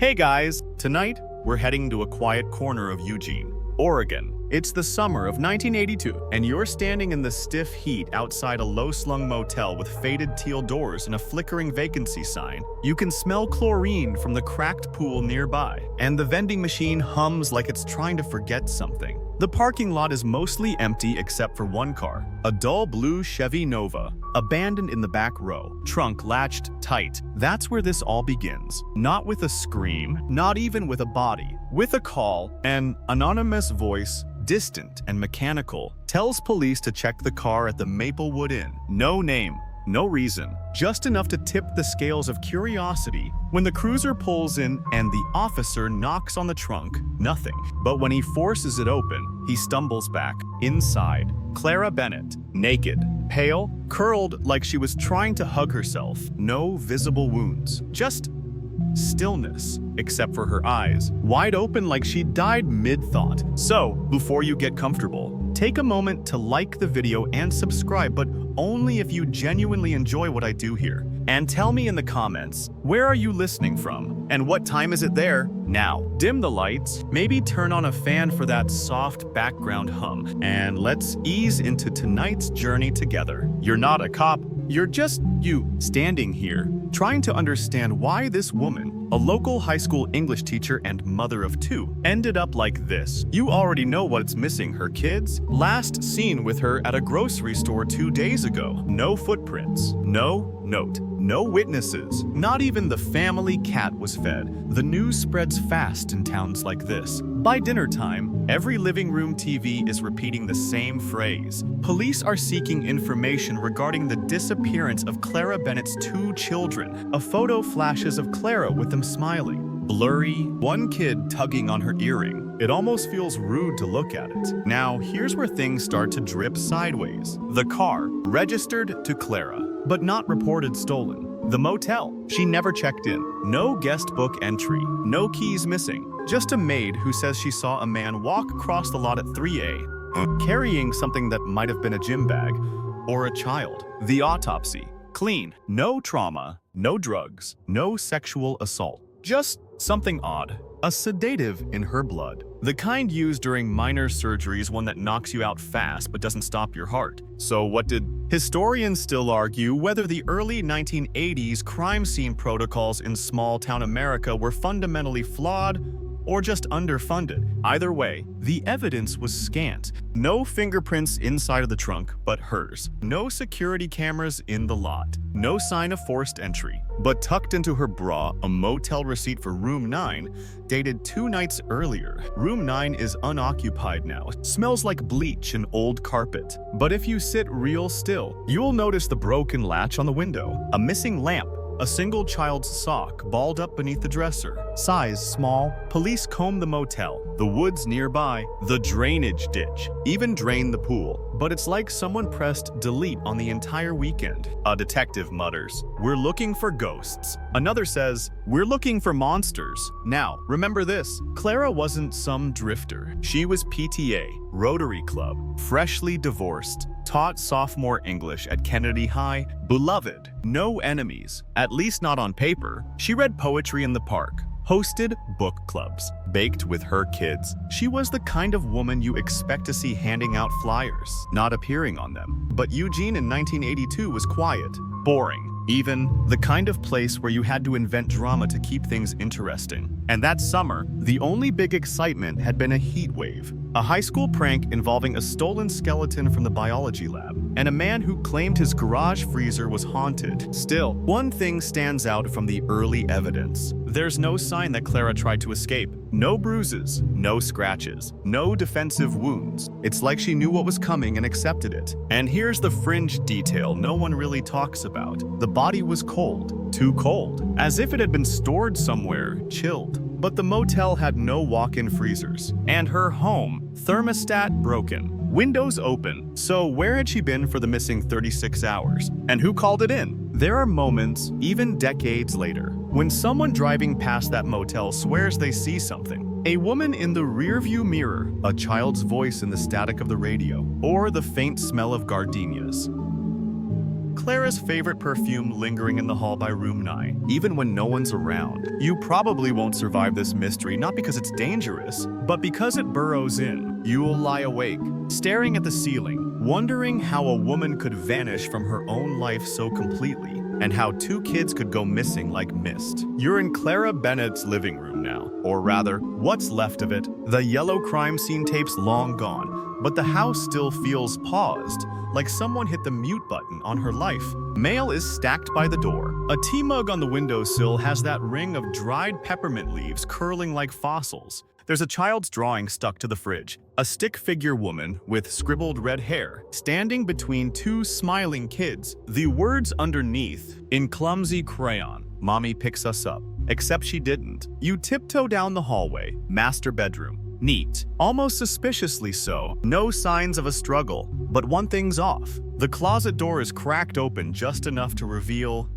Hey guys, tonight we're heading to a quiet corner of Eugene, Oregon. It's the summer of 1982, and you're standing in the stiff heat outside a low-slung motel with faded teal doors and a flickering vacancy sign. You can smell chlorine from the cracked pool nearby, and the vending machine hums like it's trying to forget something. The parking lot is mostly empty except for one car, a dull blue Chevy Nova, abandoned in the back row, trunk latched tight. That's where this all begins. Not with a scream, not even with a body. With a call, an anonymous voice, distant and mechanical, tells police to check the car at the Maplewood Inn. No name, no reason, just enough to tip the scales of curiosity. When the cruiser pulls in and the officer knocks on the trunk, nothing. But when he forces it open, he stumbles back. Inside, Clara Bennett, naked, pale, curled like she was trying to hug herself. No visible wounds, just stillness, except for her eyes, wide open like she died mid-thought. So, before you get comfortable, take a moment to like the video and subscribe, but only if you genuinely enjoy what I do here. And tell me in the comments, where are you listening from? And what time is it there? Now, dim the lights, maybe turn on a fan for that soft background hum, and let's ease into tonight's journey together. You're not a cop, you're just you, standing here, trying to understand why this woman, a local high school English teacher and mother of two, ended up like this. You already know what's missing: her kids. Last seen with her at a grocery store 2 days ago. No footprints, no note, no witnesses. Not even the family cat was fed. The news spreads fast in towns like this. By dinner time, every living room TV is repeating the same phrase. Police are seeking information regarding the disappearance of Clara Bennett's 2 children. A photo flashes of Clara with them smiling. Blurry, one kid tugging on her earring. It almost feels rude to look at it. Now, here's where things start to drip sideways. The car, registered to Clara, but not reported stolen. The motel, she never checked in. No guest book entry, no keys missing. Just a maid who says she saw a man walk across the lot at 3A, carrying something that might have been a gym bag or a child. The autopsy, clean, no trauma, no drugs, no sexual assault. Just something odd. A sedative in her blood. The kind used during minor surgeries, one that knocks you out fast but doesn't stop your heart. So what did historians still argue whether the early 1980s crime scene protocols in small-town America were fundamentally flawed or just underfunded? Either way, the evidence was scant. No fingerprints inside of the trunk, but hers. No security cameras in the lot. No sign of forced entry. But tucked into her bra, a motel receipt for room 9, dated 2 nights earlier. Room 9 is unoccupied now. Smells like bleach and old carpet. But if you sit real still, you'll notice the broken latch on the window, a missing lamp, a single child's sock balled up beneath the dresser. Size small. Police comb the motel, the woods nearby, the drainage ditch, even drain the pool. But it's like someone pressed delete on the entire weekend. A detective mutters, "We're looking for ghosts." Another says, "We're looking for monsters." Now, remember this, Clara wasn't some drifter. She was PTA, Rotary Club, freshly divorced, taught sophomore English at Kennedy High, beloved, no enemies, at least not on paper. She read poetry in the park, hosted book clubs, baked with her kids. She was the kind of woman you expect to see handing out flyers, not appearing on them. But Eugene in 1982 was quiet, boring, even the kind of place where you had to invent drama to keep things interesting. And that summer, the only big excitement had been a heat wave. A high school prank involving a stolen skeleton from the biology lab, and a man who claimed his garage freezer was haunted. Still, one thing stands out from the early evidence. There's no sign that Clara tried to escape. No bruises, no scratches, no defensive wounds. It's like she knew what was coming and accepted it. And here's the fringe detail no one really talks about. The body was cold, too cold, as if it had been stored somewhere, chilled. But the motel had no walk-in freezers, and her home, thermostat broken, windows open. So where had she been for the missing 36 hours? And who called it in? There are moments, even decades later, when someone driving past that motel swears they see something. A woman in the rearview mirror, a child's voice in the static of the radio, or the faint smell of gardenias. Clara's favorite perfume lingering in the hall by room 9, even when no one's around. You probably won't survive this mystery, not because it's dangerous, but because it burrows in. You'll lie awake, staring at the ceiling, wondering how a woman could vanish from her own life so completely, and how 2 kids could go missing like mist. You're in Clara Bennett's living room now, or rather, what's left of it. The yellow crime scene tape's long gone, but the house still feels paused, like someone hit the mute button on her life. Mail is stacked by the door. A tea mug on the windowsill has that ring of dried peppermint leaves curling like fossils. There's a child's drawing stuck to the fridge. A stick figure woman with scribbled red hair, standing between 2 smiling kids. The words underneath, in clumsy crayon, "Mommy picks us up." Except she didn't. You tiptoe down the hallway, master bedroom. Neat, almost suspiciously so. No signs of a struggle, but one thing's off. The closet door is cracked open just enough to reveal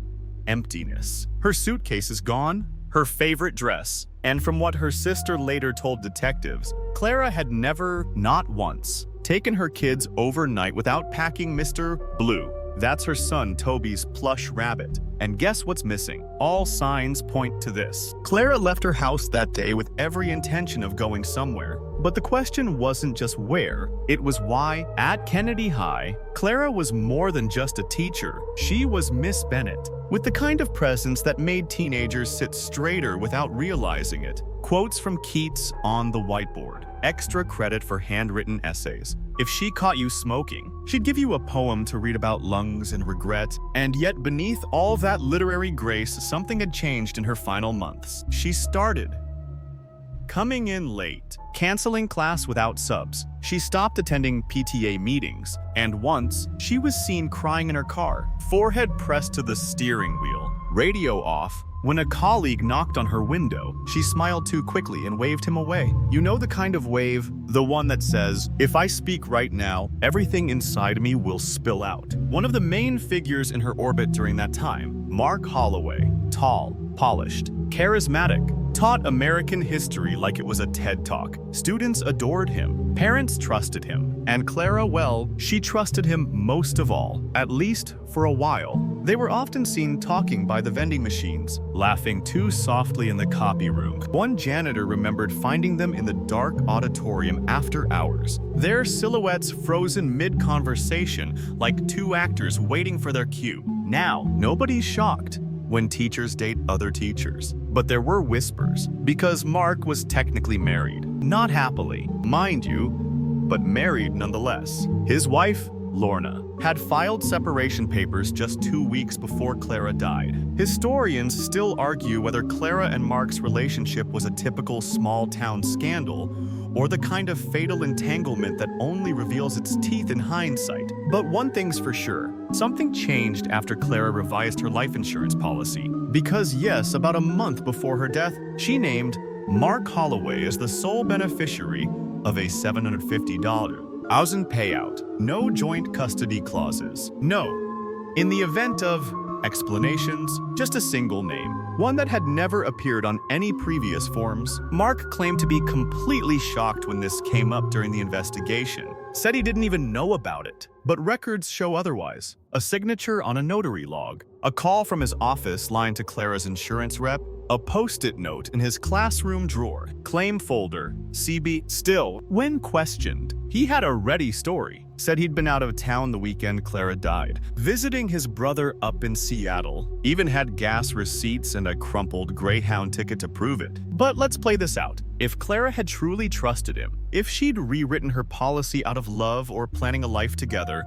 emptiness. Her suitcase is gone, her favorite dress, and from what her sister later told detectives, Clara had never, not once, taken her kids overnight without packing Mr. Blue. That's her son Toby's plush rabbit. And guess what's missing? All signs point to this. Clara left her house that day with every intention of going somewhere. But the question wasn't just where, it was why. At Kennedy High, Clara was more than just a teacher. She was Miss Bennett, with the kind of presence that made teenagers sit straighter without realizing it. Quotes from Keats on the whiteboard. Extra credit for handwritten essays. If she caught you smoking, she'd give you a poem to read about lungs and regret. And yet beneath all that literary grace, something had changed in her final months. She started coming in late, canceling class without subs. She stopped attending PTA meetings, and once, she was seen crying in her car, forehead pressed to the steering wheel, radio off. When a colleague knocked on her window, she smiled too quickly and waved him away. You know the kind of wave, the one that says, "If I speak right now, everything inside me will spill out." One of the main figures in her orbit during that time, Mark Holloway, tall, polished, charismatic, taught American history like it was a TED Talk. Students adored him, parents trusted him, and Clara, well, she trusted him most of all, at least for a while. They were often seen talking by the vending machines, laughing too softly in the copy room. One janitor remembered finding them in the dark auditorium after hours, their silhouettes frozen mid-conversation like 2 actors waiting for their cue. Now, nobody's shocked when teachers date other teachers. But there were whispers, because Mark was technically married. Not happily, mind you, but married nonetheless. His wife, Lorna, had filed separation papers just 2 weeks before Clara died. Historians still argue whether Clara and Mark's relationship was a typical small-town scandal or the kind of fatal entanglement that only reveals its teeth in hindsight. But one thing's for sure, something changed after Clara revised her life insurance policy. Because yes, about a month before her death, she named Mark Holloway as the sole beneficiary of a $750,000 payout. No joint custody clauses. No. In the event of explanations, just a single name, one that had never appeared on any previous forms. Mark claimed to be completely shocked when this came up during the investigation. Said he didn't even know about it. But records show otherwise. A signature on a notary log, a call from his office line to Clara's insurance rep, a post-it note in his classroom drawer, claim folder, CB. Still, when questioned, he had a ready story. Said he'd been out of town the weekend Clara died, visiting his brother up in Seattle. Even had gas receipts and a crumpled Greyhound ticket to prove it. But let's play this out. If Clara had truly trusted him, if she'd rewritten her policy out of love or planning a life together,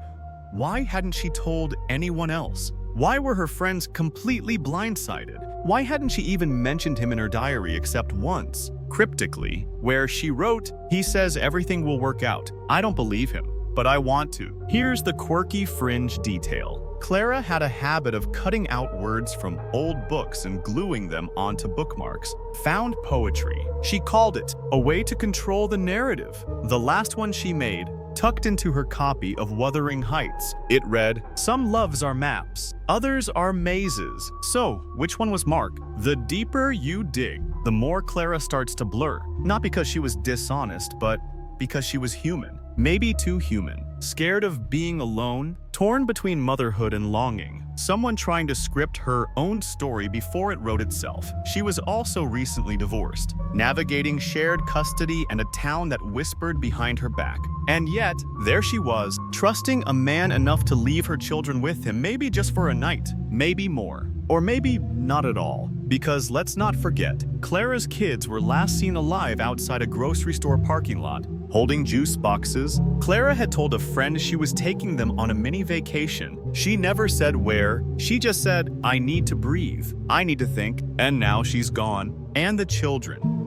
why hadn't she told anyone else? Why were her friends completely blindsided? Why hadn't she even mentioned him in her diary except once, cryptically, where she wrote, "He says everything will work out. I don't believe him, but I want to." Here's the quirky fringe detail. Clara had a habit of cutting out words from old books and gluing them onto bookmarks. Found poetry. She called it a way to control the narrative. The last one she made, tucked into her copy of Wuthering Heights. It read, "Some loves are maps, others are mazes." So, which one was Mark? The deeper you dig, the more Clara starts to blur. Not because she was dishonest, but because she was human. Maybe too human. Scared of being alone, Torn between motherhood and longing, someone trying to script her own story before it wrote itself. She was also recently divorced, navigating shared custody and a town that whispered behind her back. And yet, there she was, trusting a man enough to leave her children with him, maybe just for a night, maybe more. Or maybe not at all. Because let's not forget, Clara's kids were last seen alive outside a grocery store parking lot, holding juice boxes. Clara had told a friend she was taking them on a mini vacation. She never said where, she just said, "I need to breathe, I need to think," and now she's gone. And the children.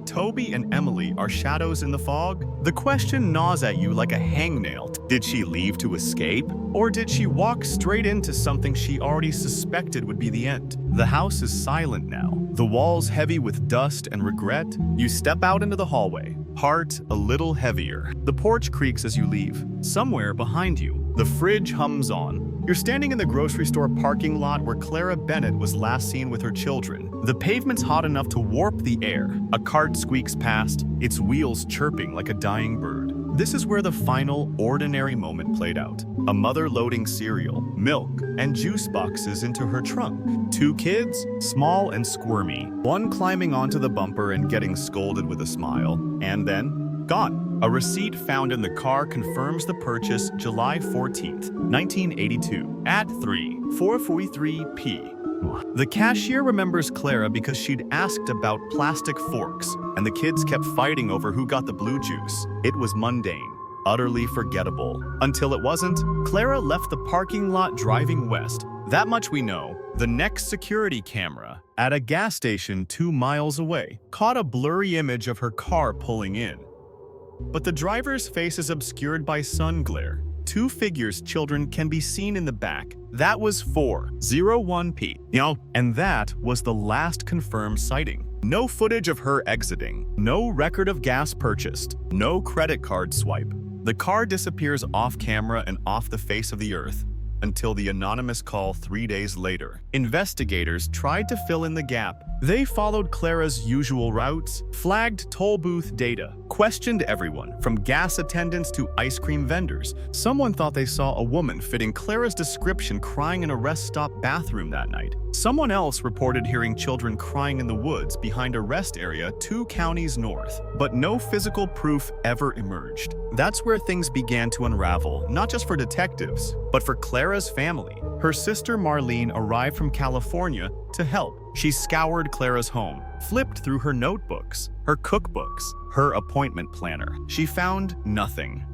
Toby and Emily are shadows in the fog? The question gnaws at you like a hangnail. Did she leave to escape? Or did she walk straight into something she already suspected would be the end? The house is silent now, the walls heavy with dust and regret. You step out into the hallway, heart a little heavier. The porch creaks as you leave. Somewhere behind you, the fridge hums on. You're standing in the grocery store parking lot where Clara Bennett was last seen with her children. The pavement's hot enough to warp the air. A cart squeaks past, its wheels chirping like a dying bird. This is where the final, ordinary moment played out. A mother loading cereal, milk, and juice boxes into her trunk. Two kids, small and squirmy. One climbing onto the bumper and getting scolded with a smile. And then, gone. A receipt found in the car confirms the purchase July 14th, 1982, at 3:4:43 p. The cashier remembers Clara because she'd asked about plastic forks, and the kids kept fighting over who got the blue juice. It was mundane, utterly forgettable. Until it wasn't, Clara left the parking lot driving west. That much we know. The next security camera, at a gas station 2 miles away, caught a blurry image of her car pulling in. But the driver's face is obscured by sun glare. Two figures children can be seen in the back. That was 4:01 p. And that was the last confirmed sighting. No footage of her exiting. No record of gas purchased. No credit card swipe. The car disappears off camera and off the face of the earth. Until the anonymous call 3 days later. Investigators tried to fill in the gap. They followed Clara's usual routes, flagged toll booth data, questioned everyone, from gas attendants to ice cream vendors. Someone thought they saw a woman fitting Clara's description crying in a rest stop bathroom that night. Someone else reported hearing children crying in the woods behind a rest area 2 counties north. But no physical proof ever emerged. That's where things began to unravel, not just for detectives, but for Clara's family. Her sister Marlene arrived from California to help. She scoured Clara's home, flipped through her notebooks, her cookbooks, her appointment planner. She found nothing.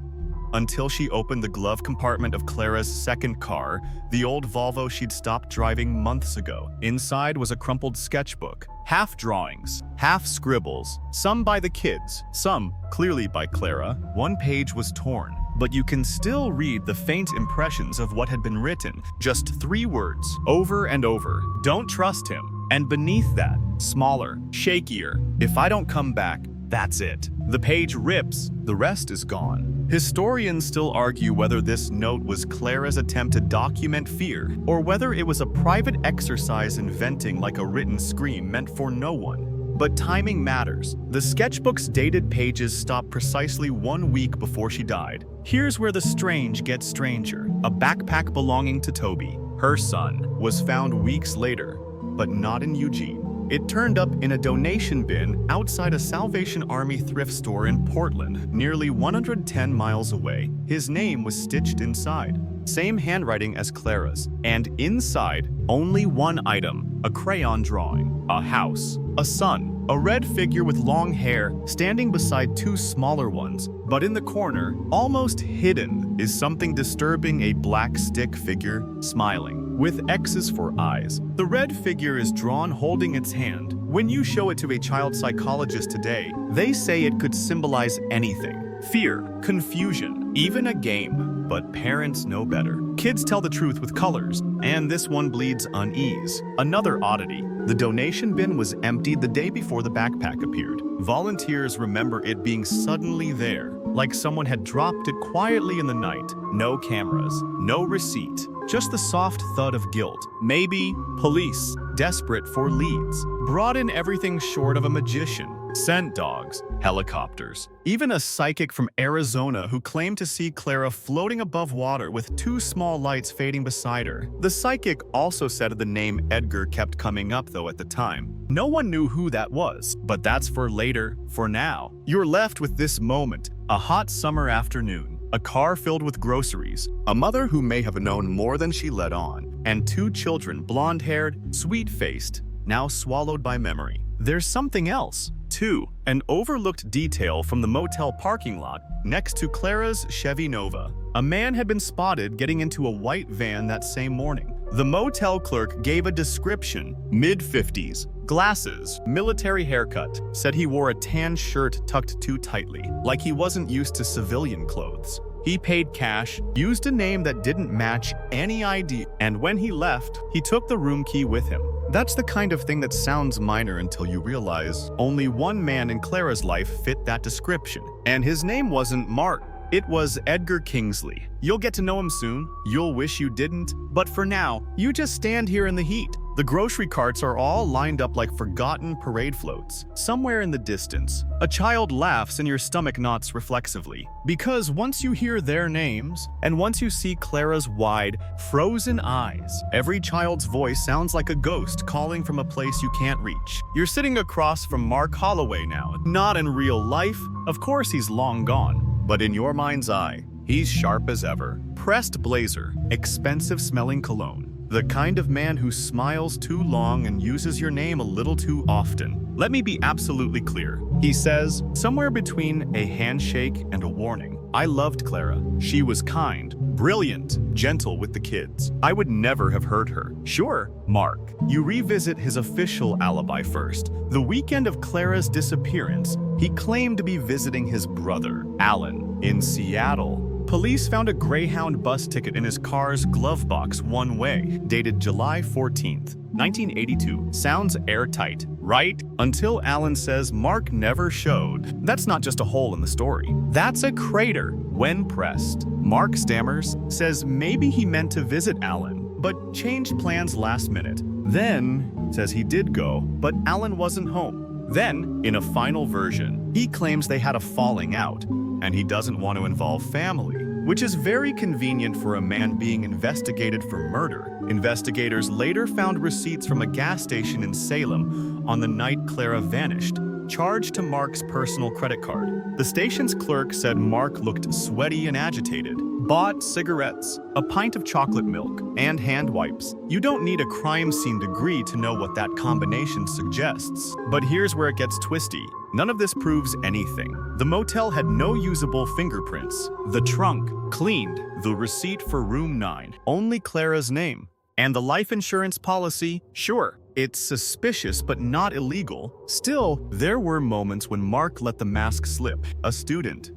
Until she opened the glove compartment of Clara's second car, the old Volvo she'd stopped driving months ago. Inside was a crumpled sketchbook, half drawings, half scribbles, some by the kids, some clearly by Clara. One page was torn, but you can still read the faint impressions of what had been written. Just 3 words, over and over. Don't trust him. And beneath that, smaller, shakier, if I don't come back, that's it. The page rips, the rest is gone. Historians still argue whether this note was Clara's attempt to document fear, or whether it was a private exercise in venting like a written scream meant for no one. But timing matters. The sketchbook's dated pages stop precisely 1 week before she died. Here's where the strange gets stranger. A backpack belonging to Toby, her son, was found weeks later, but not in Eugene. It turned up in a donation bin outside a Salvation Army thrift store in Portland, nearly 110 miles away. His name was stitched inside. Same handwriting as Clara's. And inside, only one item, a crayon drawing, a house, a sun, a red figure with long hair standing beside 2 smaller ones. But in the corner, almost hidden, is something disturbing, a black stick figure smiling, with X's for eyes. The red figure is drawn holding its hand. When you show it to a child psychologist today, they say it could symbolize anything. Fear, confusion, even a game. But parents know better. Kids tell the truth with colors, and this one bleeds unease. Another oddity, the donation bin was emptied the day before the backpack appeared. Volunteers remember it being suddenly there, like someone had dropped it quietly in the night. No cameras, no receipt, just the soft thud of guilt. Maybe police. desperate for leads, brought in everything short of a magician. Scent dogs, helicopters, even a psychic from Arizona who claimed to see Clara floating above water with two small lights fading beside her. The psychic also said the name Edgar kept coming up though at the time. No one knew who that was, but that's for later. For now, you're left with this moment, a hot summer afternoon, a car filled with groceries, a mother who may have known more than she let on, and two children, blonde-haired, sweet-faced, now swallowed by memory. There's something else. 2. An overlooked detail from the motel parking lot next to Clara's Chevy Nova. A man had been spotted getting into a white van that same morning. The motel clerk gave a description: mid-50s, glasses, military haircut, said he wore a tan shirt tucked too tightly, like he wasn't used to civilian clothes. He paid cash, used a name that didn't match any ID, and when he left, he took the room key with him. That's the kind of thing that sounds minor until you realize only one man in Clara's life fit that description. And his name wasn't Mark. It was Edgar Kingsley. You'll get to know him soon. You'll wish you didn't. But for now, you just stand here in the heat. The grocery carts are all lined up like forgotten parade floats. Somewhere in the distance, a child laughs and your stomach knots reflexively. Because once you hear their names, and once you see Clara's wide, frozen eyes, every child's voice sounds like a ghost calling from a place you can't reach. You're sitting across from Mark Holloway now. Not in real life. Of course he's long gone. But in your mind's eye, he's sharp as ever. Pressed blazer, expensive-smelling cologne. The kind of man who smiles too long and uses your name a little too often. Let me be absolutely clear. He says, somewhere between a handshake and a warning, I loved Clara. She was kind, brilliant, gentle with the kids. I would never have hurt her. Sure, Mark. You revisit his official alibi first. The weekend of Clara's disappearance, he claimed to be visiting his brother, Alan, in Seattle. Police found a Greyhound bus ticket in his car's glove box one way, dated July 14th, 1982. Sounds airtight, right? Until Alan says Mark never showed. That's not just a hole in the story. That's a crater. When pressed, Mark stammers, says maybe he meant to visit Alan, but changed plans last minute. Then, says he did go, but Alan wasn't home. Then, in a final version, he claims they had a falling out, and he doesn't want to involve family, which is very convenient for a man being investigated for murder. Investigators later found receipts from a gas station in Salem on the night Clara vanished, charged to Mark's personal credit card. The station's clerk said Mark looked sweaty and agitated, bought cigarettes, a pint of chocolate milk, and hand wipes. You don't need a crime scene degree to know what that combination suggests. But here's where it gets twisty. None of this proves anything. The motel had no usable fingerprints. The trunk, cleaned. The receipt for room 9, only Clara's name. And the life insurance policy, sure, it's suspicious but not illegal. Still, there were moments when Mark let the mask slip. A student,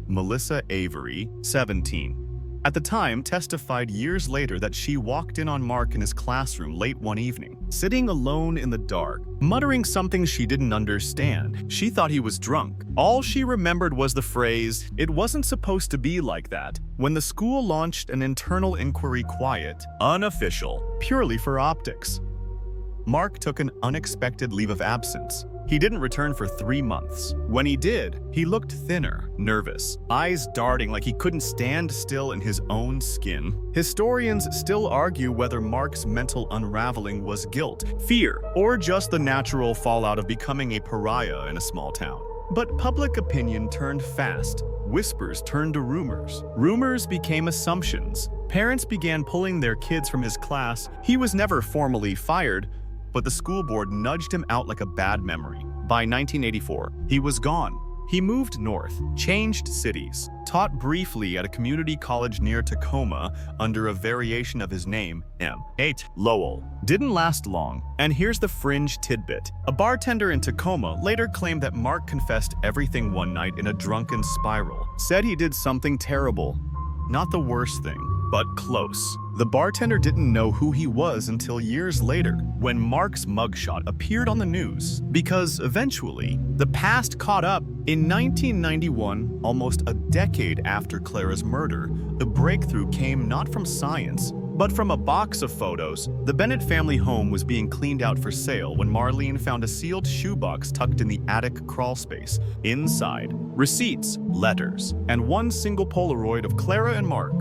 Melissa Avery, 17, at the time testified years later that she walked in on Mark in his classroom late one evening, sitting alone in the dark, muttering something she didn't understand. She thought he was drunk. All she remembered was the phrase, "It wasn't supposed to be like that." When the school launched an internal inquiry, quiet, unofficial, purely for optics, Mark took an unexpected leave of absence. He didn't return for 3 months. When he did, he looked thinner, nervous, eyes darting like he couldn't stand still in his own skin. Historians still argue whether Mark's mental unraveling was guilt, fear, or just the natural fallout of becoming a pariah in a small town. But public opinion turned fast. Whispers turned to rumors. Rumors became assumptions. Parents began pulling their kids from his class. He was never formally fired, but the school board nudged him out like a bad memory. By 1984, he was gone. He moved north, changed cities, taught briefly at a community college near Tacoma under a variation of his name, M.H. Lowell. Didn't last long, and here's the fringe tidbit. A bartender in Tacoma later claimed that Mark confessed everything one night in a drunken spiral. Said he did something terrible. Not the worst thing, but close. The bartender didn't know who he was until years later, when Mark's mugshot appeared on the news, because eventually, the past caught up. In 1991, almost a decade after Clara's murder, the breakthrough came not from science, But from a box of photos, the Bennett family home was being cleaned out for sale when Marlene found a sealed shoebox tucked in the attic crawl space. Inside, receipts, letters, and one single Polaroid of Clara and Mark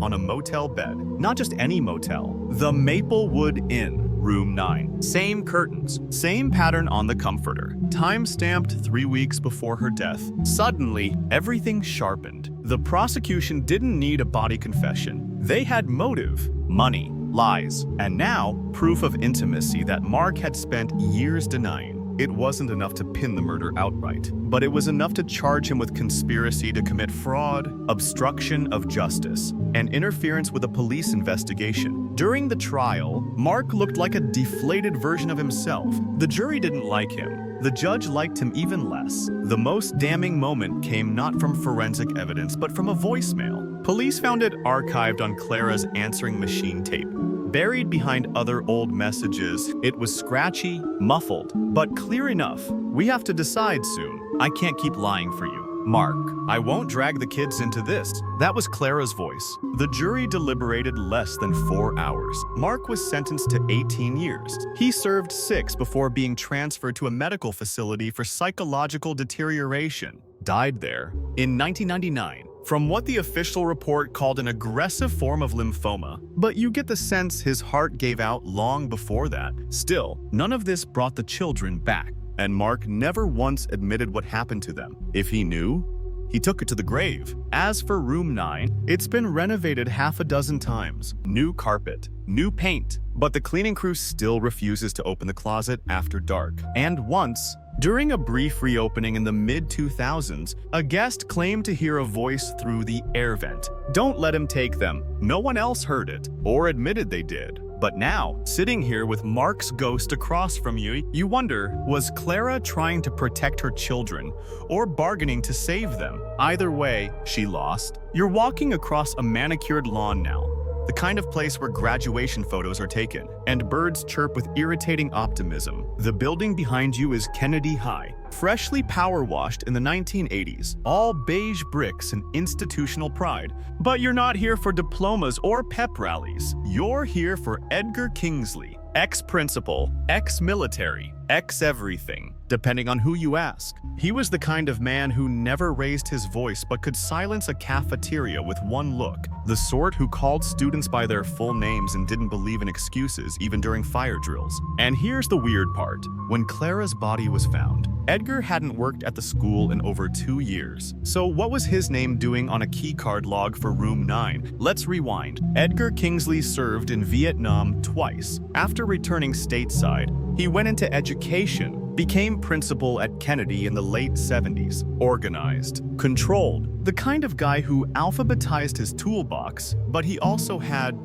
on a motel bed. Not just any motel, the Maplewood Inn, room 9. Same curtains, same pattern on the comforter. Time stamped 3 weeks before her death. Suddenly, everything sharpened. The prosecution didn't need a body confession. They had motive, money, lies, and now proof of intimacy that Mark had spent years denying. It wasn't enough to pin the murder outright, but it was enough to charge him with conspiracy to commit fraud, obstruction of justice, and interference with a police investigation. During the trial, Mark looked like a deflated version of himself. The jury didn't like him. The judge liked him even less. The most damning moment came not from forensic evidence, but from a voicemail. Police found it archived on Clara's answering machine tape. Buried behind other old messages, it was scratchy, muffled, but clear enough. We have to decide soon. I can't keep lying for you. Mark, I won't drag the kids into this. That was Clara's voice. The jury deliberated less than 4 hours. Mark was sentenced to 18 years. He served 6 before being transferred to a medical facility for psychological deterioration. Died there in 1999. From what the official report called an aggressive form of lymphoma, but you get the sense his heart gave out long before that. Still, none of this brought the children back, and Mark never once admitted what happened to them. If he knew, he took it to the grave. As for room 9, it's been renovated half a dozen times. New carpet, new paint, but the cleaning crew still refuses to open the closet after dark. And once, during a brief reopening in the mid-2000s, a guest claimed to hear a voice through the air vent. Don't let him take them. No one else heard it, or admitted they did. But now, sitting here with Mark's ghost across from you, you wonder, was Clara trying to protect her children, or bargaining to save them? Either way, she lost. You're walking across a manicured lawn now, the kind of place where graduation photos are taken, and birds chirp with irritating optimism. The building behind you is Kennedy High, freshly power washed in the 1980s, all beige bricks and institutional pride. But you're not here for diplomas or pep rallies. You're here for Edgar Kingsley, ex-principal, ex-military, ex-everything, depending on who you ask. He was the kind of man who never raised his voice but could silence a cafeteria with one look, the sort who called students by their full names and didn't believe in excuses even during fire drills. And here's the weird part. When Clara's body was found, Edgar hadn't worked at the school in over 2 years. So what was his name doing on a keycard log for room 9? Let's rewind. Edgar Kingsley served in Vietnam twice. After returning stateside, he went into education, became principal at Kennedy in the late 70s. Organized, controlled, the kind of guy who alphabetized his toolbox, but he also had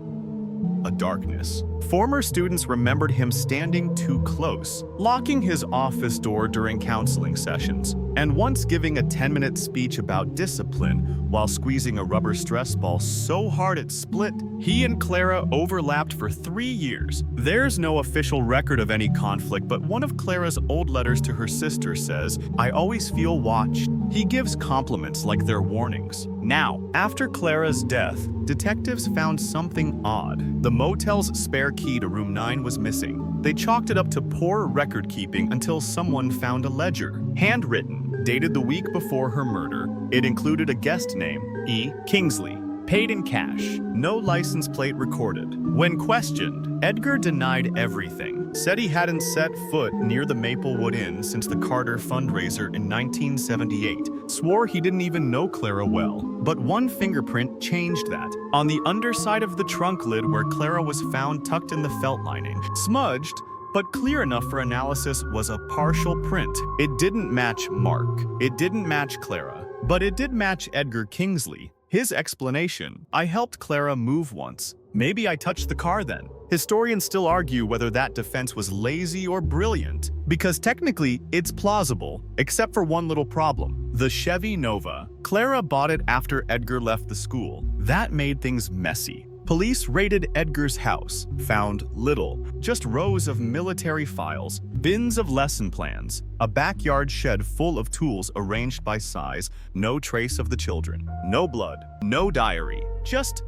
a darkness. Former students remembered him standing too close, locking his office door during counseling sessions, and once giving a 10-minute speech about discipline while squeezing a rubber stress ball so hard it split. He and Clara overlapped for 3 years. There's no official record of any conflict, but one of Clara's old letters to her sister says, "I always feel watched." He gives compliments like they're warnings. Now, after Clara's death, detectives found something odd. The motel's spare key to room 9 was missing. They chalked it up to poor record keeping until someone found a ledger. Handwritten, dated the week before her murder. It included a guest name, E. Kingsley. Paid in cash. No license plate recorded. When questioned, Edgar denied everything. Said he hadn't set foot near the Maplewood Inn since the Carter fundraiser in 1978. Swore he didn't even know Clara well. But one fingerprint changed that. On the underside of the trunk lid where Clara was found tucked in the felt lining. Smudged, but clear enough for analysis, was a partial print. It didn't match Mark. It didn't match Clara. But it did match Edgar Kingsley. His explanation, "I helped Clara move once. Maybe I touched the car then." Historians still argue whether that defense was lazy or brilliant, because technically it's plausible, except for one little problem. The Chevy Nova. Clara bought it after Edgar left the school. That made things messy. Police raided Edgar's house, found little, just rows of military files, bins of lesson plans, a backyard shed full of tools arranged by size, no trace of the children, no blood, no diary, just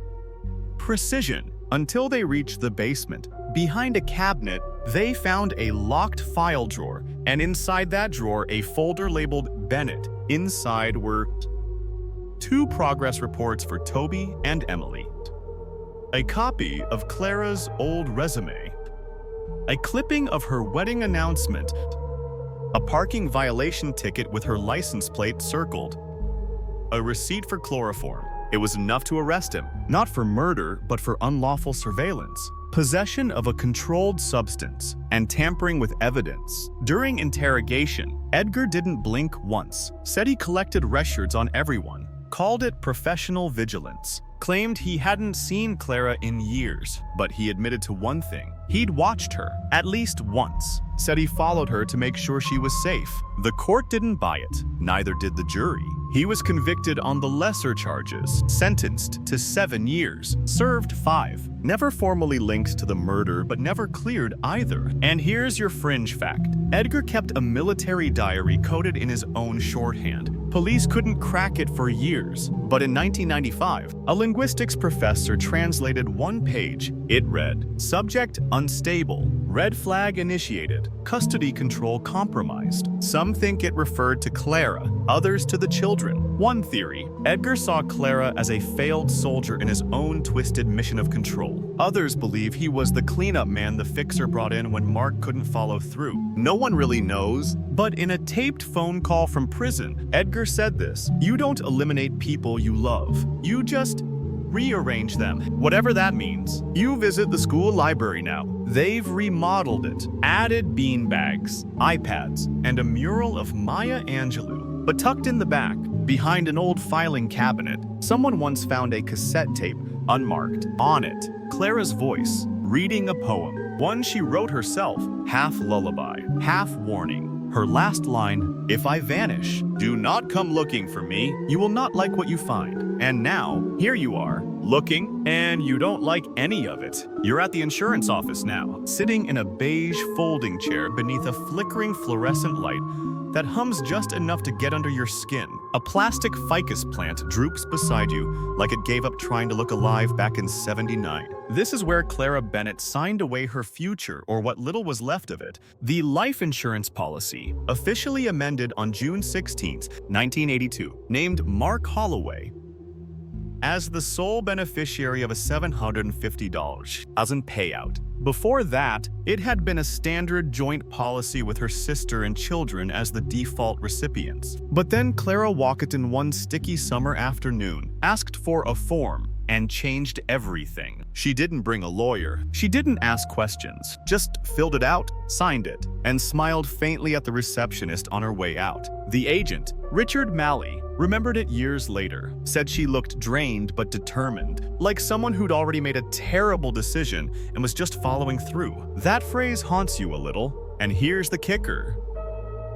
precision. until they reached the basement. Behind a cabinet, they found a locked file drawer, and inside that drawer, a folder labeled Bennett. Inside were 2 progress reports for Toby and Emily, a copy of Clara's old resume, a clipping of her wedding announcement, a parking violation ticket with her license plate circled, a receipt for chloroform. It was enough to arrest him, not for murder, but for unlawful surveillance, possession of a controlled substance, and tampering with evidence. During interrogation, Edgar didn't blink once, said he collected records on everyone, called it professional vigilance, claimed he hadn't seen Clara in years, but he admitted to one thing. He'd watched her, at least once, said he followed her to make sure she was safe. The court didn't buy it, neither did the jury. He was convicted on the lesser charges, sentenced to 7 years, served 5. Never formally linked to the murder, but never cleared either. And here's your fringe fact. Edgar kept a military diary coded in his own shorthand. Police couldn't crack it for years, but in 1995, a linguistics professor translated one page. It read, "Subject unstable, red flag initiated, custody control compromised." Some think it referred to Clara, others to the children. One theory, Edgar saw Clara as a failed soldier in his own twisted mission of control. Others believe he was the cleanup man the fixer brought in when Mark couldn't follow through. No one really knows, but in a taped phone call from prison, Edgar said this: "You don't eliminate people you love. You just rearrange them, whatever that means." You visit the school library now. They've remodeled it, added beanbags, iPads, and a mural of Maya Angelou. But tucked in the back, behind an old filing cabinet, someone once found a cassette tape, unmarked. On it, Clara's voice, reading a poem, one she wrote herself, half lullaby, half warning. Her last line, "If I vanish, do not come looking for me. You will not like what you find." And now, here you are, looking, and you don't like any of it. You're at the insurance office now, sitting in a beige folding chair beneath a flickering fluorescent light that hums just enough to get under your skin. A plastic ficus plant droops beside you like it gave up trying to look alive back in '79. This is where Clara Bennett signed away her future, or what little was left of it. The life insurance policy, officially amended on June 16, 1982, named Mark Holloway as the sole beneficiary of a $750,000 payout. Before that, it had been a standard joint policy with her sister and children as the default recipients. But then Clara Walkerton one sticky summer afternoon asked for a form and changed everything. She didn't bring a lawyer. She didn't ask questions, just filled it out, signed it, and smiled faintly at the receptionist on her way out. The agent, Richard Malley, remembered it years later, said she looked drained but determined, like someone who'd already made a terrible decision and was just following through. That phrase haunts you a little, and here's the kicker.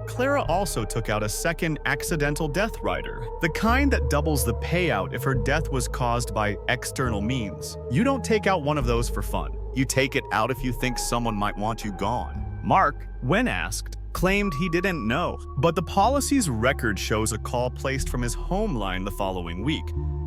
Clara also took out a second accidental death rider, the kind that doubles the payout if her death was caused by external means. You don't take out one of those for fun. You take it out if you think someone might want you gone. Mark, when asked, claimed he didn't know, but the policy's record shows a call placed from his home line the following week,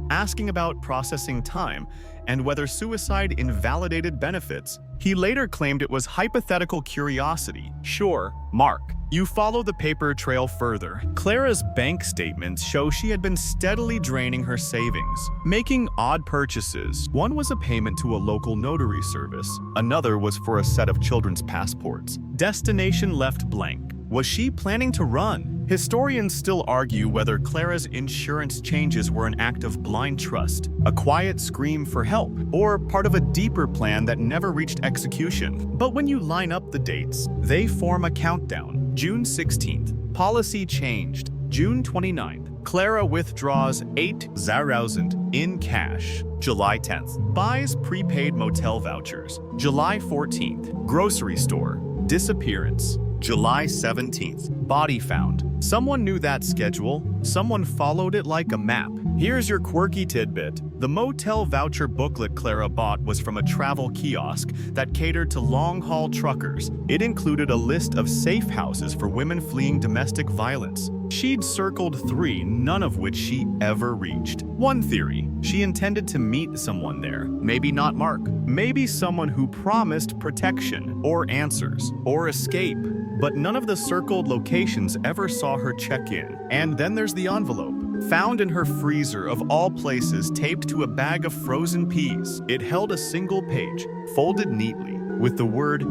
asking about processing time and whether suicide invalidated benefits. He later claimed it was hypothetical curiosity. Sure, Mark. You follow the paper trail further. Clara's bank statements show she had been steadily draining her savings, making odd purchases. One was a payment to a local notary service. Another was for a set of children's passports. Destination left blank. Was she planning to run? Historians still argue whether Clara's insurance changes were an act of blind trust, a quiet scream for help, or part of a deeper plan that never reached execution. But when you line up the dates, they form a countdown. June 16th, policy changed. June 29th, Clara withdraws $8,000 in cash. July 10th, buys prepaid motel vouchers. July 14th, grocery store, disappearance. July 17th, body found. Someone knew that schedule. Someone followed it like a map. Here's your quirky tidbit. The motel voucher booklet Clara bought was from a travel kiosk that catered to long-haul truckers. It included a list of safe houses for women fleeing domestic violence. She'd circled 3, none of which she ever reached. One theory, she intended to meet someone there. Maybe not Mark. Maybe someone who promised protection, or answers, or escape. But none of the circled locations ever saw her check in. And then there's the envelope. Found in her freezer of all places, taped to a bag of frozen peas. It held a single page, folded neatly, with the word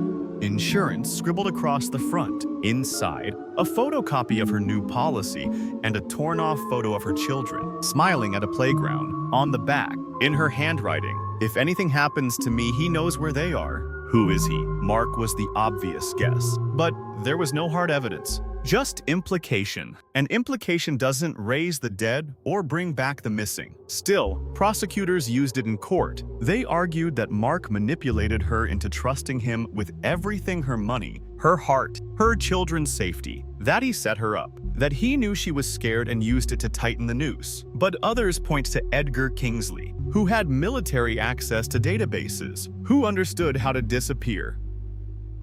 insurance scribbled across the front. Inside, a photocopy of her new policy and a torn-off photo of her children, smiling at a playground. On the back, in her handwriting, if anything happens to me, he knows where they are. Who is he? Mark was the obvious guess, but there was no hard evidence. Just implication. And implication doesn't raise the dead or bring back the missing. Still, prosecutors used it in court. They argued that Mark manipulated her into trusting him with everything: her money, her heart, her children's safety. That he set her up. That he knew she was scared and used it to tighten the noose. But others point to Edgar Kingsley, who had military access to databases, who understood how to disappear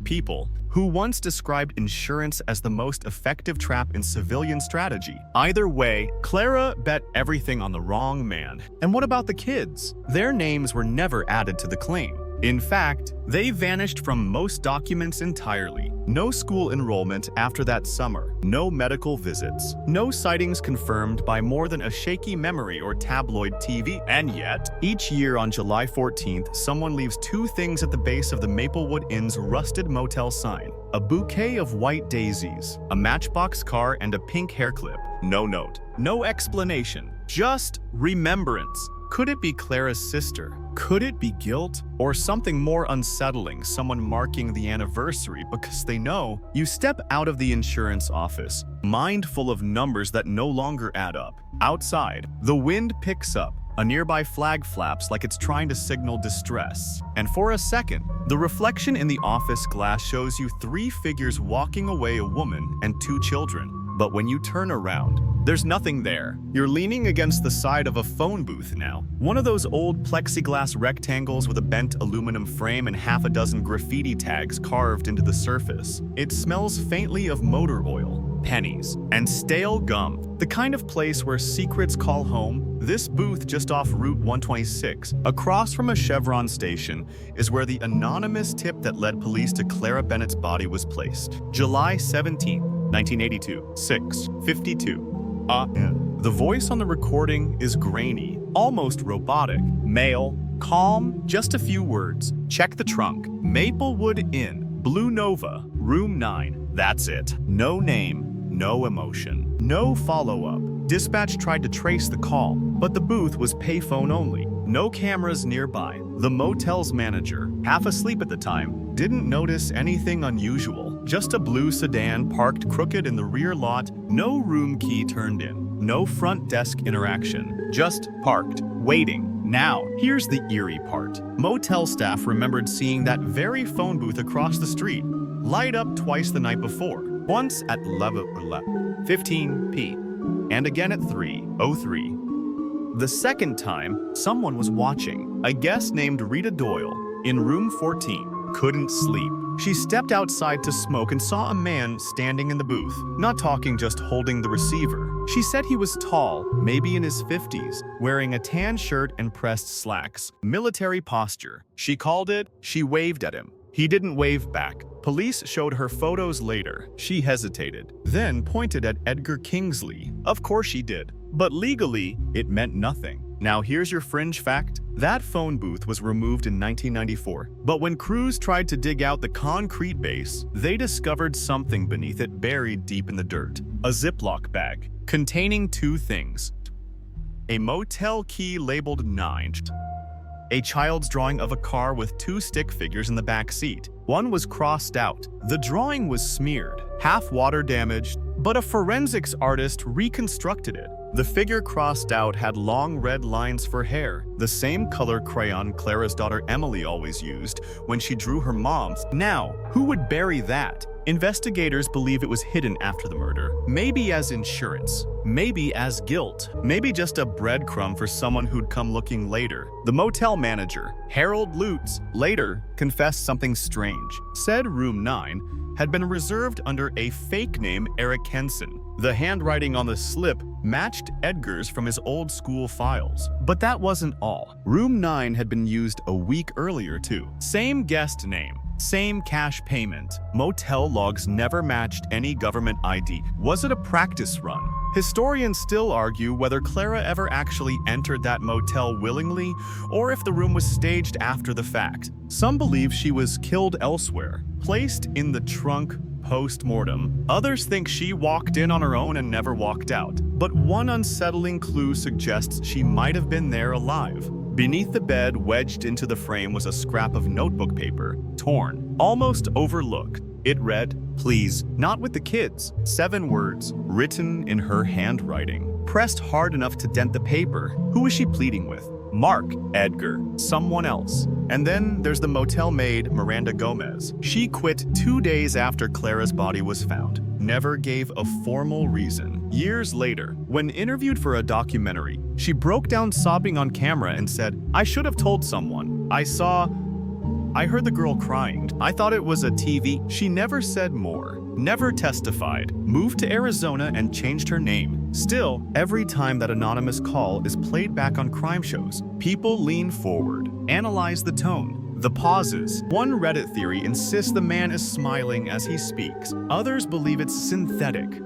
people, who once described insurance as the most effective trap in civilian strategy. Either way, Clara bet everything on the wrong man. And what about the kids? Their names were never added to the claim. In fact, they vanished from most documents entirely. No school enrollment after that summer, no medical visits, no sightings confirmed by more than a shaky memory or tabloid TV. And yet, each year on July 14th, someone leaves 2 things at the base of the Maplewood Inn's rusted motel sign: a bouquet of white daisies, a matchbox car, and a pink hair clip. No note, no explanation, just remembrance. Could it be Clara's sister? Could it be guilt? Or something more unsettling, someone marking the anniversary because they know? You step out of the insurance office, mind full of numbers that no longer add up. Outside, the wind picks up. A nearby flag flaps like it's trying to signal distress. And for a second, the reflection in the office glass shows you 3 figures walking away: a woman and 2 children. But when you turn around, there's nothing there. You're leaning against the side of a phone booth now. One of those old plexiglass rectangles with a bent aluminum frame and half a dozen graffiti tags carved into the surface. It smells faintly of motor oil, pennies, and stale gum. The kind of place where secrets call home. This booth just off Route 126, across from a Chevron station, is where the anonymous tip that led police to Clara Bennett's body was placed. July 17, 1982, 6:52 a.m. The voice on the recording is grainy, almost robotic. Male, calm, just a few words. Check the trunk. Maplewood Inn, Blue Nova, room 9. That's it. No name, no emotion, no follow-up. Dispatch tried to trace the call, but the booth was payphone only. No cameras nearby. The motel's manager, half asleep at the time, didn't notice anything unusual. Just a blue sedan parked crooked in the rear lot, no room key turned in, no front desk interaction, just parked, waiting. Now, here's the eerie part. Motel staff remembered seeing that very phone booth across the street light up twice the night before, once at 11:15 p.m. and again at 3:03. The second time, someone was watching. A guest named Rita Doyle, in room 14, couldn't sleep. She stepped outside to smoke and saw a man standing in the booth, not talking, just holding the receiver. She said he was tall, maybe in his 50s, wearing a tan shirt and pressed slacks. Military posture. She called it, she waved at him. He didn't wave back. Police showed her photos later. She hesitated, then pointed at Edgar Kingsley. Of course she did. But legally, it meant nothing. Now here's your fringe fact. That phone booth was removed in 1994. But when crews tried to dig out the concrete base, they discovered something beneath it buried deep in the dirt. A Ziploc bag containing 2 things. A motel key labeled 9. A child's drawing of a car with 2 stick figures in the back seat. One was crossed out. The drawing was smeared, half water damaged, but a forensics artist reconstructed it. The figure crossed out had long red lines for hair, the same color crayon Clara's daughter Emily always used when she drew her mom's. Now, who would bury that? Investigators believe it was hidden after the murder, maybe as insurance, maybe as guilt, maybe just a breadcrumb for someone who'd come looking later. The motel manager, Harold Lutz, later confessed something strange. Said room 9 had been reserved under a fake name, Eric Henson. The handwriting on the slip matched Edgar's from his old school files. But that wasn't all. Room 9 had been used a week earlier too. Same guest name, same cash payment. Motel logs never matched any government ID. Was it a practice run? Historians still argue whether Clara ever actually entered that motel willingly or if the room was staged after the fact. Some believe she was killed elsewhere, placed in the trunk post-mortem. Others think she walked in on her own and never walked out. But one unsettling clue suggests she might have been there alive. Beneath the bed, wedged into the frame, was a scrap of notebook paper, torn, almost overlooked. It read, "Please, not with the kids." 7 words, written in her handwriting, pressed hard enough to dent the paper. Who is she pleading with? Mark, Edgar, someone else. And then there's the motel maid, Miranda Gomez. She quit 2 days after Clara's body was found. Never gave a formal reason. Years later, when interviewed for a documentary, she broke down sobbing on camera and said, "I should have told someone. I heard the girl crying. I thought it was a TV." She never said more, never testified, moved to Arizona and changed her name. Still, every time that anonymous call is played back on crime shows, people lean forward, analyze the tone, the pauses. One Reddit theory insists the man is smiling as he speaks. Others believe it's synthetic,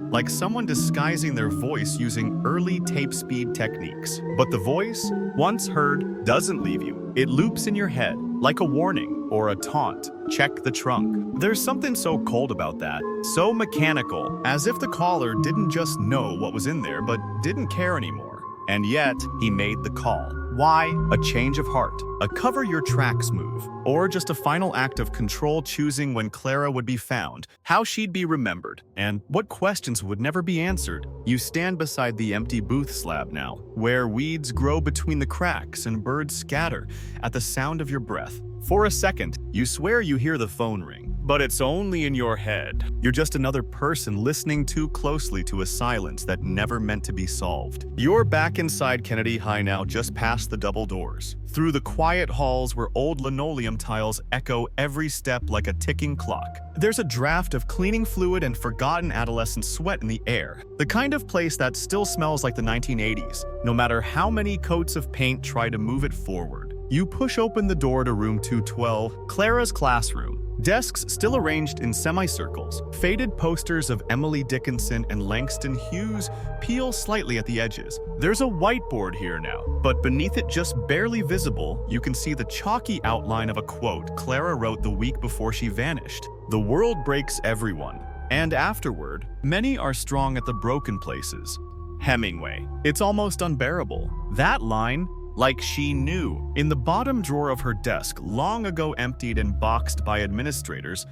like someone disguising their voice using early tape speed techniques. But the voice, once heard, doesn't leave you. It loops in your head, like a warning or a taunt. Check the trunk. There's something so cold about that, so mechanical, as if the caller didn't just know what was in there but didn't care anymore. And yet, he made the call. Why? A change of heart, a cover your tracks move, or just a final act of control, choosing when Clara would be found, how she'd be remembered, and what questions would never be answered. You stand beside the empty booth slab now, where weeds grow between the cracks and birds scatter at the sound of your breath. For a second, you swear you hear the phone ring, but it's only in your head. You're just another person listening too closely to a silence that never meant to be solved. You're back inside Kennedy High now, just past the double doors, through the quiet halls where old linoleum tiles echo every step like a ticking clock. There's a draft of cleaning fluid and forgotten adolescent sweat in the air, the kind of place that still smells like the 1980s, no matter how many coats of paint try to move it forward. You push open the door to room 212, Clara's classroom. Desks still arranged in semicircles. Faded posters of Emily Dickinson and Langston Hughes peel slightly at the edges. There's a whiteboard here now, but beneath it, just barely visible, you can see the chalky outline of a quote Clara wrote the week before she vanished. "The world breaks everyone, and afterward, many are strong at the broken places." Hemingway. It's almost unbearable. That line, like she knew. In the bottom drawer of her desk, long ago emptied and boxed by administrators,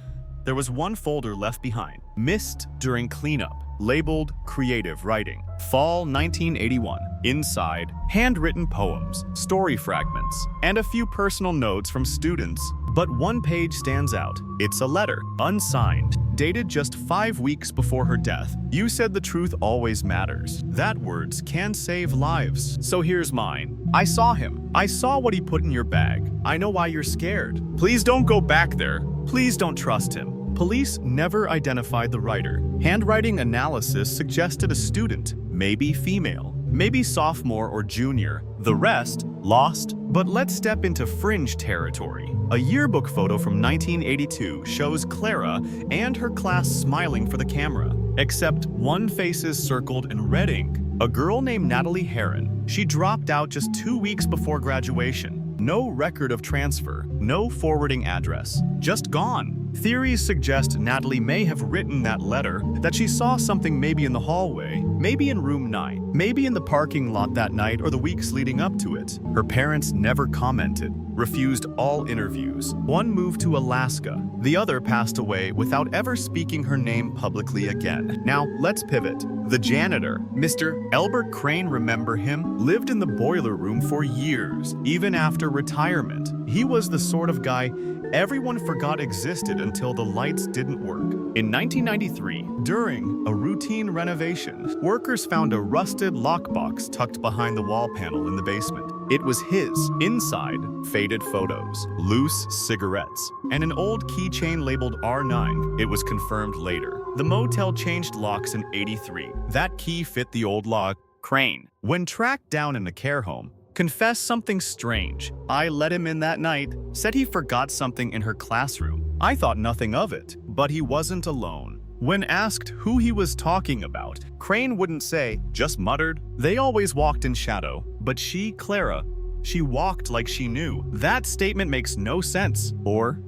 there was one folder left behind, missed during cleanup, labeled Creative Writing. Fall 1981. Inside, handwritten poems, story fragments, and a few personal notes from students. But one page stands out. It's a letter, unsigned, dated just 5 weeks before her death. "You said the truth always matters. That words can save lives. So here's mine. I saw him. I saw what he put in your bag. I know why you're scared. Please don't go back there. Please don't trust him." Police never identified the writer. Handwriting analysis suggested a student, maybe female, maybe sophomore or junior. The rest, lost. But let's step into fringe territory. A yearbook photo from 1982 shows Clara and her class smiling for the camera, except one face is circled in red ink. A girl named Natalie Heron. She dropped out just 2 weeks before graduation. No record of transfer, no forwarding address, just gone. Theories suggest Natalie may have written that letter, that she saw something maybe in the hallway, maybe in room 9, maybe in the parking lot that night or the weeks leading up to it. Her parents never commented, refused all interviews. One moved to Alaska, the other passed away without ever speaking her name publicly again. Now, let's pivot. The janitor, Mr. Elbert Crane, remember him? Lived in the boiler room for years, even after retirement. He was the sort of guy everyone forgot existed until the lights didn't work. In 1993, during a routine renovation, workers found a rusted lockbox tucked behind the wall panel in the basement. It was his. Inside, faded photos, loose cigarettes, and an old keychain labeled R9. It was confirmed later. The motel changed locks in '83. That key fit the old lock. Crane, when tracked down in a care home, confessed something strange. I let him in that night, said he forgot something in her classroom. I thought nothing of it, but he wasn't alone. When asked who he was talking about, Crane wouldn't say, just muttered. They always walked in shadow, but she, Clara, she walked like she knew. That statement makes no sense. Or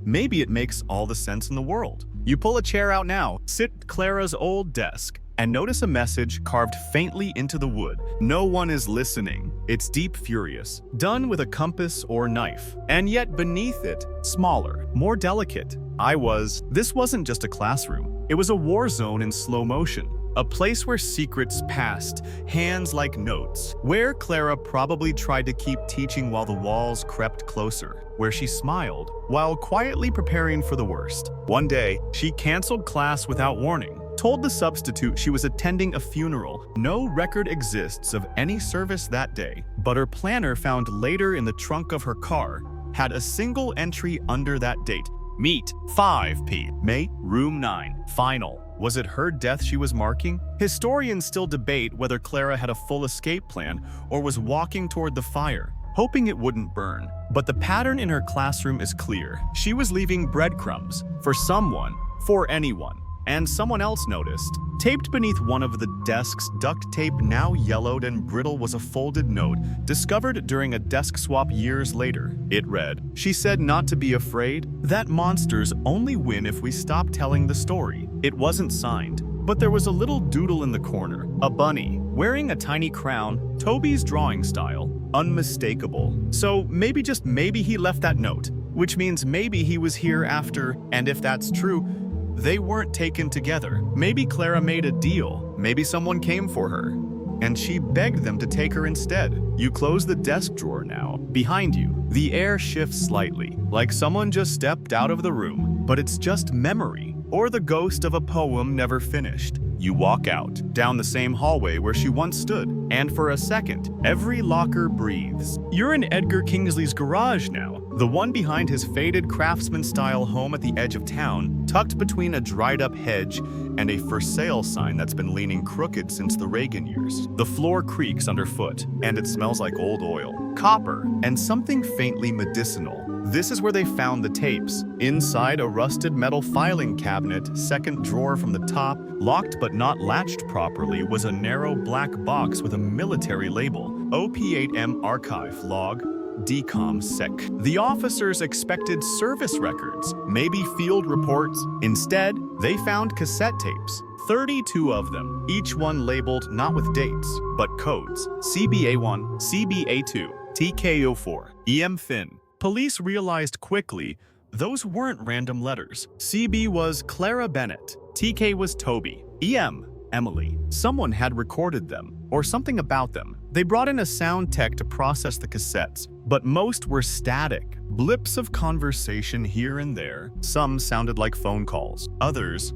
maybe it makes all the sense in the world. You pull a chair out now, sit at Clara's old desk, and notice a message carved faintly into the wood. No one is listening. It's deep, furious, done with a compass or knife. And yet beneath it, smaller, more delicate. This wasn't just a classroom. It was a war zone in slow motion. A place where secrets passed, hands like notes. Where Clara probably tried to keep teaching while the walls crept closer. Where she smiled, while quietly preparing for the worst. One day, she canceled class without warning. Told the substitute she was attending a funeral. No record exists of any service that day, but her planner found later in the trunk of her car had a single entry under that date. Meet 5 p.m. May, room 9, final. Was it her death she was marking? Historians still debate whether Clara had a full escape plan or was walking toward the fire, hoping it wouldn't burn. But the pattern in her classroom is clear. She was leaving breadcrumbs for someone, for anyone. And someone else noticed. Taped beneath one of the desk's duct tape, now yellowed and brittle, was a folded note discovered during a desk swap years later. It read, "She said not to be afraid, that monsters only win if we stop telling the story." It wasn't signed, but there was a little doodle in the corner. A bunny, wearing a tiny crown, Toby's drawing style, unmistakable. So maybe, just maybe, he left that note, which means maybe he was here after, and if that's true, they weren't taken together. Maybe Clara made a deal. Maybe someone came for her, and she begged them to take her instead. You close the desk drawer now. Behind you, the air shifts slightly, like someone just stepped out of the room, but it's just memory, or the ghost of a poem never finished. You walk out, down the same hallway where she once stood, and for a second, every locker breathes. You're in Edgar Kingsley's garage now, the one behind his faded craftsman-style home at the edge of town, tucked between a dried-up hedge and a for sale sign that's been leaning crooked since the Reagan years. The floor creaks underfoot, and it smells like old oil, copper, and something faintly medicinal. This is where they found the tapes. Inside a rusted metal filing cabinet, second drawer from the top, locked but not latched properly, was a narrow black box with a military label. OP8M Archive Log, DCOM Sec. The officers expected service records, maybe field reports. Instead, they found cassette tapes. 32 of them, each one labeled not with dates, but codes. CBA1, CBA2, TKO4, EM-FIN. Police realized quickly those weren't random letters. CB was Clara Bennett, TK was Toby, EM, Emily. Someone had recorded them, or something about them. They brought in a sound tech to process the cassettes, but most were static. Blips of conversation here and there. Some sounded like phone calls, others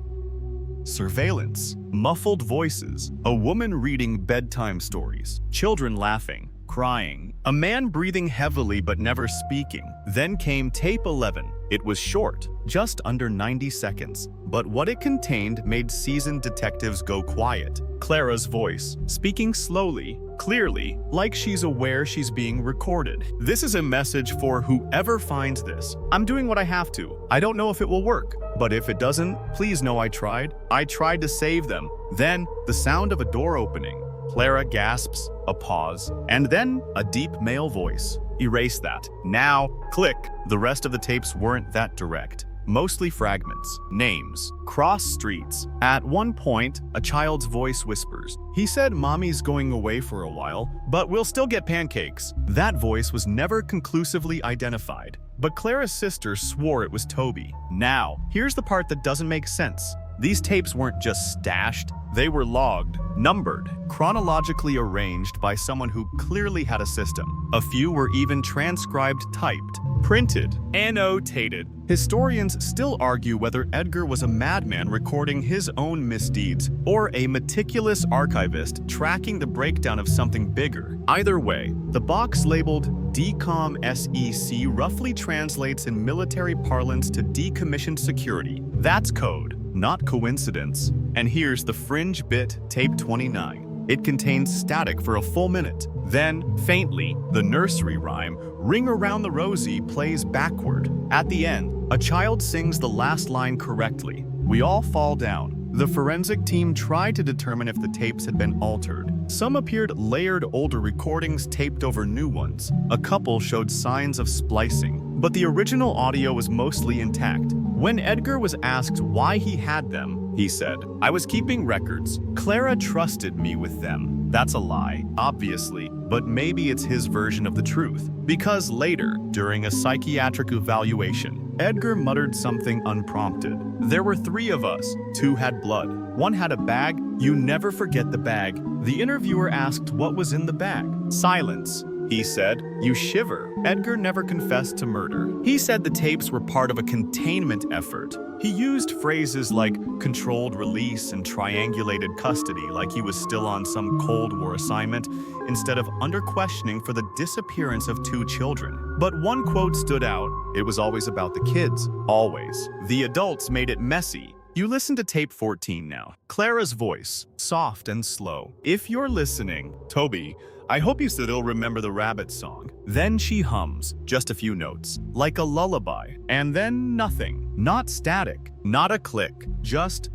surveillance. Muffled voices, a woman reading bedtime stories, children laughing, crying, a man breathing heavily but never speaking. Then came tape 11. It was short, just under 90 seconds, but what it contained made seasoned detectives go quiet. Clara's voice, speaking slowly, clearly, like she's aware she's being recorded. This is a message for whoever finds this. I'm doing what I have to. I don't know if it will work, but if it doesn't, please know I tried. I tried to save them. Then, the sound of a door opening. Clara gasps, a pause, and then a deep male voice. Erase that. Now, click. The rest of the tapes weren't that direct. mostly fragments, names, cross streets. At one point, a child's voice whispers, "He said mommy's going away for a while, but we'll still get pancakes." That voice was never conclusively identified, but Clara's sister swore it was Toby. Now, here's the part that doesn't make sense. These tapes weren't just stashed, they were logged, numbered, chronologically arranged by someone who clearly had a system. A few were even transcribed, typed, printed, annotated. Historians still argue whether Edgar was a madman recording his own misdeeds or a meticulous archivist tracking the breakdown of something bigger. Either way, the box labeled DECOM SEC roughly translates in military parlance to decommissioned security. That's code, not coincidence. And here's the fringe bit, tape 29. It contains static for a full minute. Then, faintly, the nursery rhyme, "Ring Around the Rosie," plays backward. At the end, a child sings the last line correctly. We all fall down. The forensic team tried to determine if the tapes had been altered. Some appeared layered older recordings taped over new ones. A couple showed signs of splicing, but the original audio was mostly intact. When Edgar was asked why he had them, he said, "I was keeping records. Clara trusted me with them." That's a lie, obviously, but maybe it's his version of the truth. Because later, during a psychiatric evaluation, Edgar muttered something unprompted. "There were 3 of us. 2 had blood. 1 had a bag. You never forget the bag." The interviewer asked what was in the bag. "Silence," he said. "You shiver." Edgar never confessed to murder. He said the tapes were part of a containment effort. He used phrases like controlled release and triangulated custody, like he was still on some Cold War assignment, instead of under questioning for the disappearance of 2 children. But one quote stood out. It was always about the kids. Always. The adults made it messy. You listen to tape 14 now. Clara's voice, soft and slow. "If you're listening, Toby, I hope you still remember the rabbit song." Then she hums, just a few notes, like a lullaby. And then nothing. Not static, not a click, just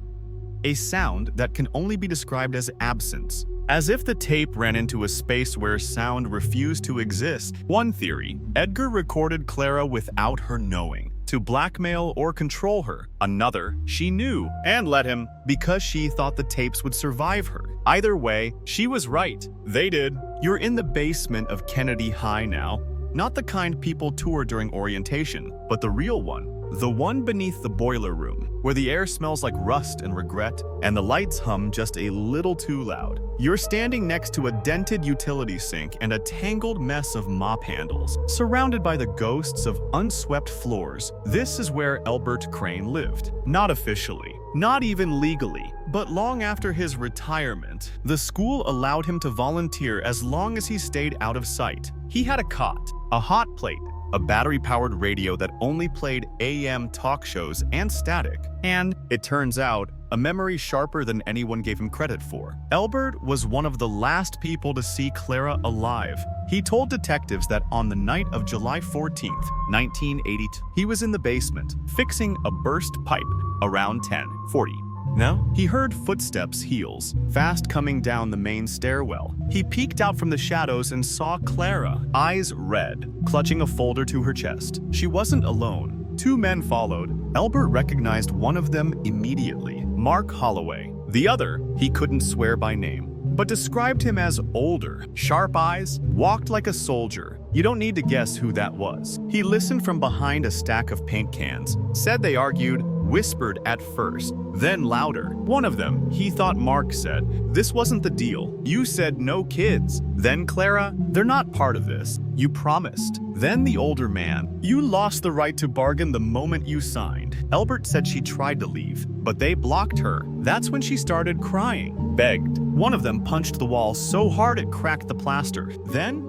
a sound that can only be described as absence. As if the tape ran into a space where sound refused to exist. One theory, Edgar recorded Clara without her knowing, to blackmail or control her. Another, she knew and let him because she thought the tapes would survive her. Either way, she was right. They did. You're in the basement of Kennedy High now. Not the kind people tour during orientation, but the real one. The one beneath the boiler room, where the air smells like rust and regret, and the lights hum just a little too loud. You're standing next to a dented utility sink and a tangled mess of mop handles, surrounded by the ghosts of unswept floors. This is where Albert Crane lived. Not officially, not even legally, but long after his retirement, the school allowed him to volunteer as long as he stayed out of sight. He had a cot, a hot plate, a battery-powered radio that only played AM talk shows and static. And, it turns out, a memory sharper than anyone gave him credit for. Albert was one of the last people to see Clara alive. He told detectives that on the night of July 14th, 1982, he was in the basement, fixing a burst pipe around 10:40. Now, he heard footsteps, heels, fast coming down the main stairwell. He peeked out from the shadows and saw Clara, eyes red, clutching a folder to her chest. She wasn't alone. 2 men followed. Albert recognized one of them immediately, Mark Holloway. The other, he couldn't swear by name, but described him as older, sharp eyes, walked like a soldier. You don't need to guess who that was. He listened from behind a stack of paint cans, said they argued, whispered at first, then louder. One of them, he thought Mark said, "This wasn't the deal. You said no kids." Then Clara, "They're not part of this. You promised." Then the older man, "You lost the right to bargain the moment you signed." Albert said she tried to leave, but they blocked her. That's when she started crying, begged. One of them punched the wall so hard it cracked the plaster. Then,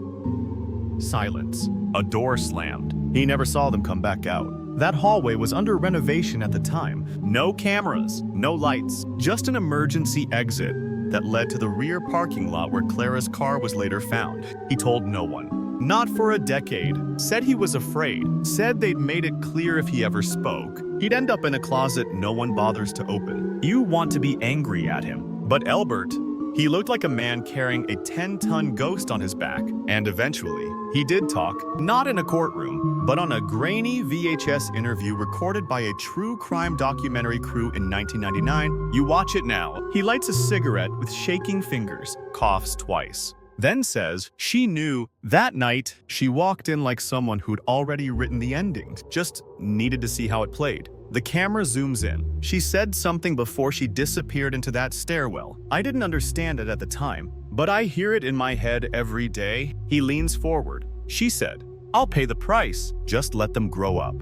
silence. A door slammed. He never saw them come back out. That hallway was under renovation at the time. No cameras, no lights, just an emergency exit that led to the rear parking lot where Clara's car was later found. He told no one. Not for a decade. Said he was afraid. Said they'd made it clear if he ever spoke, he'd end up in a closet no one bothers to open. You want to be angry at him. But Albert, he looked like a man carrying a 10-ton ghost on his back, And eventually, he did talk, not in a courtroom, but on a grainy VHS interview recorded by a true crime documentary crew in 1999. You watch it now. He lights a cigarette with shaking fingers, coughs twice, then says she knew that night she walked in like someone who'd already written the ending, just needed to see how it played. The camera zooms in. She said something before she disappeared into that stairwell. I didn't understand it at the time, but I hear it in my head every day. He leans forward. She said, "I'll pay the price. Just let them grow up."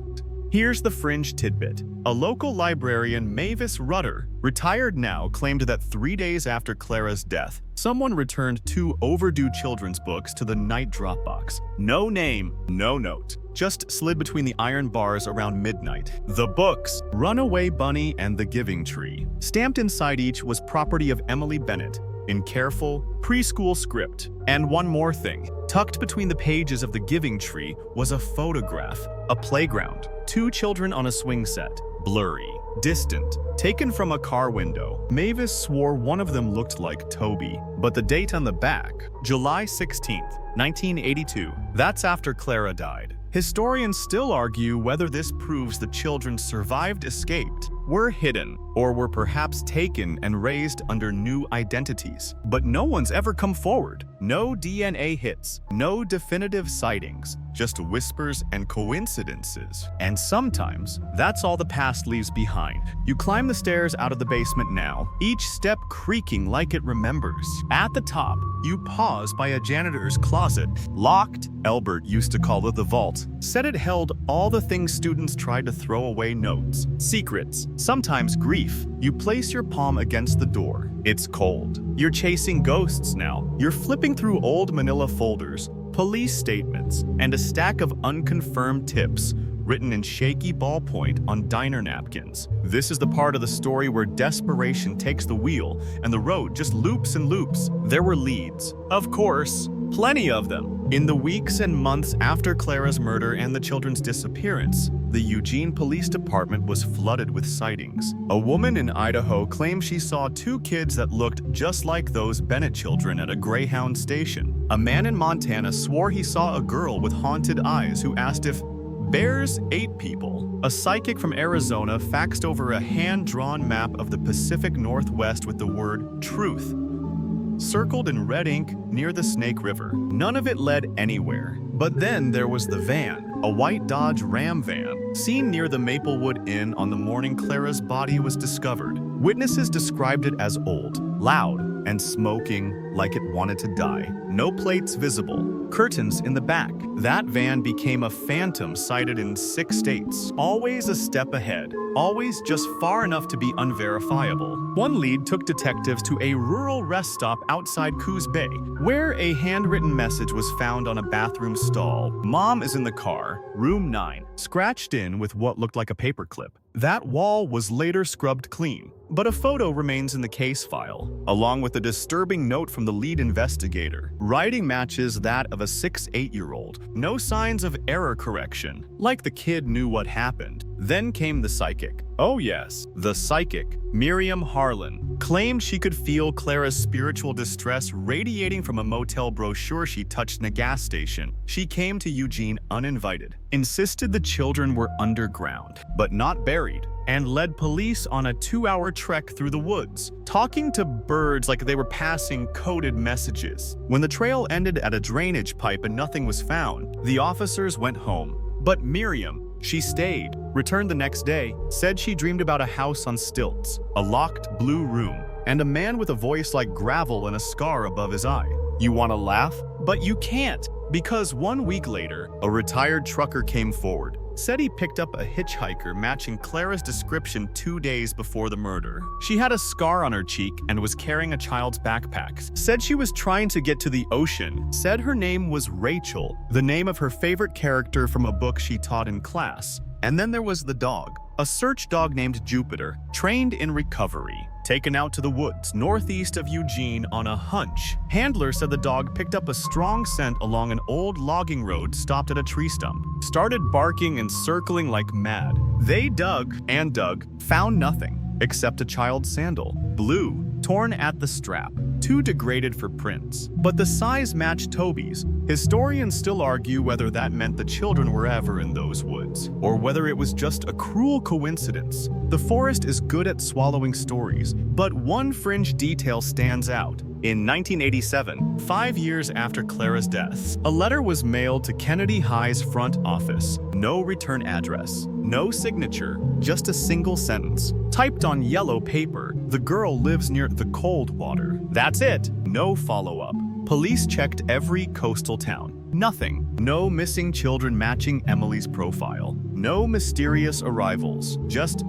Here's the fringe tidbit. A local librarian, Mavis Rutter, retired now, claimed that 3 days after Clara's death, someone returned 2 overdue children's books to the night drop box. No name, no note. Just slid between the iron bars around midnight. The books, Runaway Bunny and The Giving Tree. Stamped inside each was property of Emily Bennett, in careful, preschool script. And one more thing. Tucked between the pages of The Giving Tree was a photograph, a playground, 2 children on a swing set, blurry, distant, taken from a car window. Mavis swore one of them looked like Toby, but the date on the back, July 16th, 1982, that's after Clara died. Historians still argue whether this proves the children survived, escaped, were hidden, or were perhaps taken and raised under new identities. But no one's ever come forward. No DNA hits, no definitive sightings, just whispers and coincidences. And sometimes, that's all the past leaves behind. You climb the stairs out of the basement now, each step creaking like it remembers. At the top, you pause by a janitor's closet, locked. Elbert used to call it the vault. Said it held all the things students tried to throw away: notes, secrets, sometimes grief. You place your palm against the door. It's cold. You're chasing ghosts now. You're flipping through old manila folders, police statements, and a stack of unconfirmed tips written in shaky ballpoint on diner napkins. This is the part of the story where desperation takes the wheel and the road just loops and loops. There were leads, of course, plenty of them. In the weeks and months after Clara's murder and the children's disappearance, the Eugene Police Department was flooded with sightings. A woman in Idaho claimed she saw 2 kids that looked just like those Bennett children at a Greyhound station. A man in Montana swore he saw a girl with haunted eyes who asked if bears ate people. A psychic from Arizona faxed over a hand-drawn map of the Pacific Northwest with the word truth circled in red ink near the Snake River. None of it led anywhere. But then there was the van, a white Dodge Ram van, seen near the Maplewood Inn on the morning Clara's body was discovered. Witnesses described it as old, loud, and smoking like it wanted to die. No plates visible. Curtains in the back. That van became a phantom cited in 6 states. Always a step ahead. Always just far enough to be unverifiable. One lead took detectives to a rural rest stop outside Coos Bay, where a handwritten message was found on a bathroom stall. Mom is in the car, room 9, scratched in with what looked like a paperclip. That wall was later scrubbed clean, but a photo remains in the case file, along with a disturbing note from the lead investigator. Writing matches that of a 6-8-year-old. No signs of error correction, like the kid knew what happened. Then came the psychic. Oh yes, the psychic, Miriam Harlan, claimed she could feel Clara's spiritual distress radiating from a motel brochure she touched in a gas station. She came to Eugene uninvited, insisted the children were underground, but not buried, and led police on a 2-hour trek through the woods, talking to birds like they were passing coded messages. When the trail ended at a drainage pipe and nothing was found, the officers went home. But Miriam, she stayed, returned the next day, said she dreamed about a house on stilts, a locked blue room, and a man with a voice like gravel and a scar above his eye. You want to laugh? But you can't, because 1 week later, a retired trucker came forward, said he picked up a hitchhiker matching Clara's description 2 days before the murder. She had a scar on her cheek and was carrying a child's backpack. Said she was trying to get to the ocean. Said her name was Rachel, the name of her favorite character from a book she taught in class. And then there was the dog, a search dog named Jupiter, trained in recovery, taken out to the woods northeast of Eugene on a hunch. Handler said the dog picked up a strong scent along an old logging road, stopped at a tree stump, started barking and circling like mad. They dug and dug, found nothing except a child's sandal, blue, torn at the strap. too degraded for prints. But the size matched Toby's. Historians still argue whether that meant the children were ever in those woods, or whether it was just a cruel coincidence. The forest is good at swallowing stories, but one fringe detail stands out. In 1987, 5 years after Clara's death, a letter was mailed to Kennedy High's front office. No return address, no signature, just a single sentence. Typed on yellow paper, the girl lives near the cold water. That's it, no follow-up. Police checked every coastal town. Nothing. No missing children matching Emily's profile. No mysterious arrivals. Just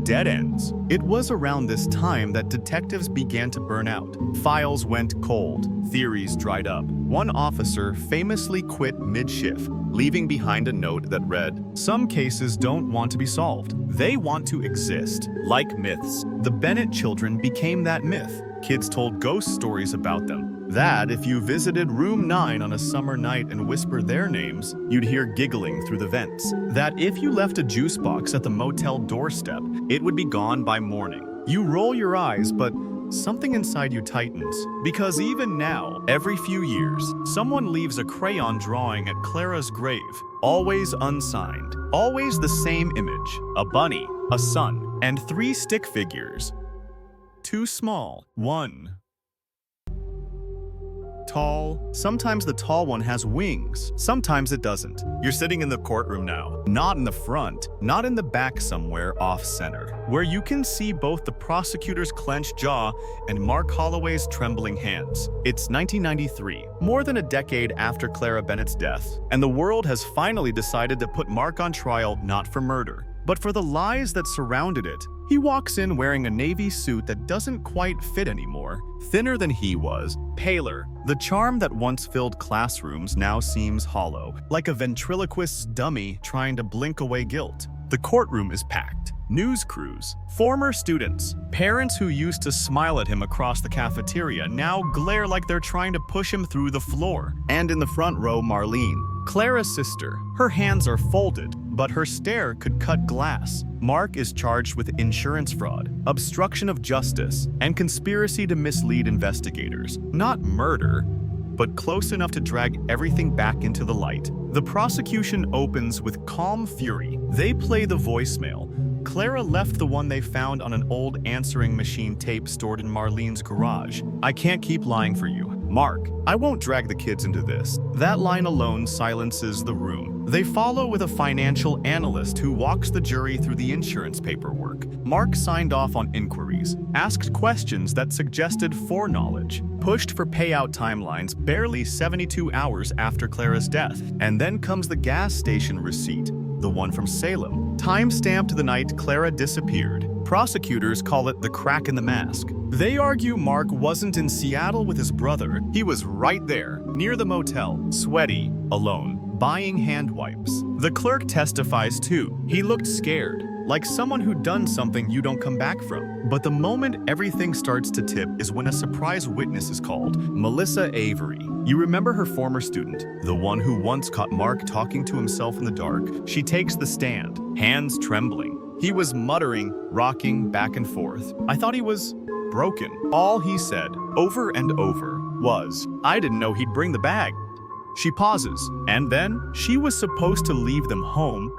dead ends. It was around this time that detectives began to burn out. Files went cold. Theories dried up. One officer famously quit mid-shift, leaving behind a note that read, "Some cases don't want to be solved. They want to exist, like myths." The Bennett children became that myth. Kids told ghost stories about them. That if you visited room 9 on a summer night and whispered their names, you'd hear giggling through the vents. That if you left a juice box at the motel doorstep, it would be gone by morning. You roll your eyes, but something inside you tightens. Because even now, every few years, someone leaves a crayon drawing at Clara's grave. Always unsigned. Always the same image. A bunny, a sun, and 3 stick figures. 2 small, 1 tall. Sometimes the tall one has wings, sometimes it doesn't. You're sitting in the courtroom now, not in the front, not in the back somewhere off-center, where you can see both the prosecutor's clenched jaw and Mark Holloway's trembling hands. It's 1993, more than a decade after Clara Bennett's death, and the world has finally decided to put Mark on trial not for murder, but for the lies that surrounded it. He walks in wearing a navy suit that doesn't quite fit anymore, thinner than he was, paler. The charm that once filled classrooms now seems hollow, like a ventriloquist's dummy trying to blink away guilt. The courtroom is packed. News crews, former students, parents who used to smile at him across the cafeteria now glare like they're trying to push him through the floor. And in the front row, Marlene, Clara's sister. Her hands are folded, but her stare could cut glass. Mark is charged with insurance fraud, obstruction of justice, and conspiracy to mislead investigators. Not murder, but close enough to drag everything back into the light. The prosecution opens with calm fury. They play the voicemail. Clara left the one they found on an old answering machine tape stored in Marlene's garage. "I can't keep lying for you. Mark, I won't drag the kids into this." That line alone silences the room. They follow with a financial analyst who walks the jury through the insurance paperwork. Mark signed off on inquiries, asked questions that suggested foreknowledge, pushed for payout timelines barely 72 hours after Clara's death. And then comes the gas station receipt, the one from Salem, time-stamped the night Clara disappeared. Prosecutors call it the crack in the mask. They argue Mark wasn't in Seattle with his brother. He was right there, near the motel, sweaty, alone, buying hand wipes. The clerk testifies too. He looked scared, like someone who'd done something you don't come back from. But the moment everything starts to tip is when a surprise witness is called, Melissa Avery. You remember her former student, the one who once caught Mark talking to himself in the dark? She takes the stand, hands trembling. He was muttering, rocking back and forth. I thought he was broken. All he said, over and over, was, "I didn't know he'd bring the bag." She pauses, and then she was supposed to leave them home.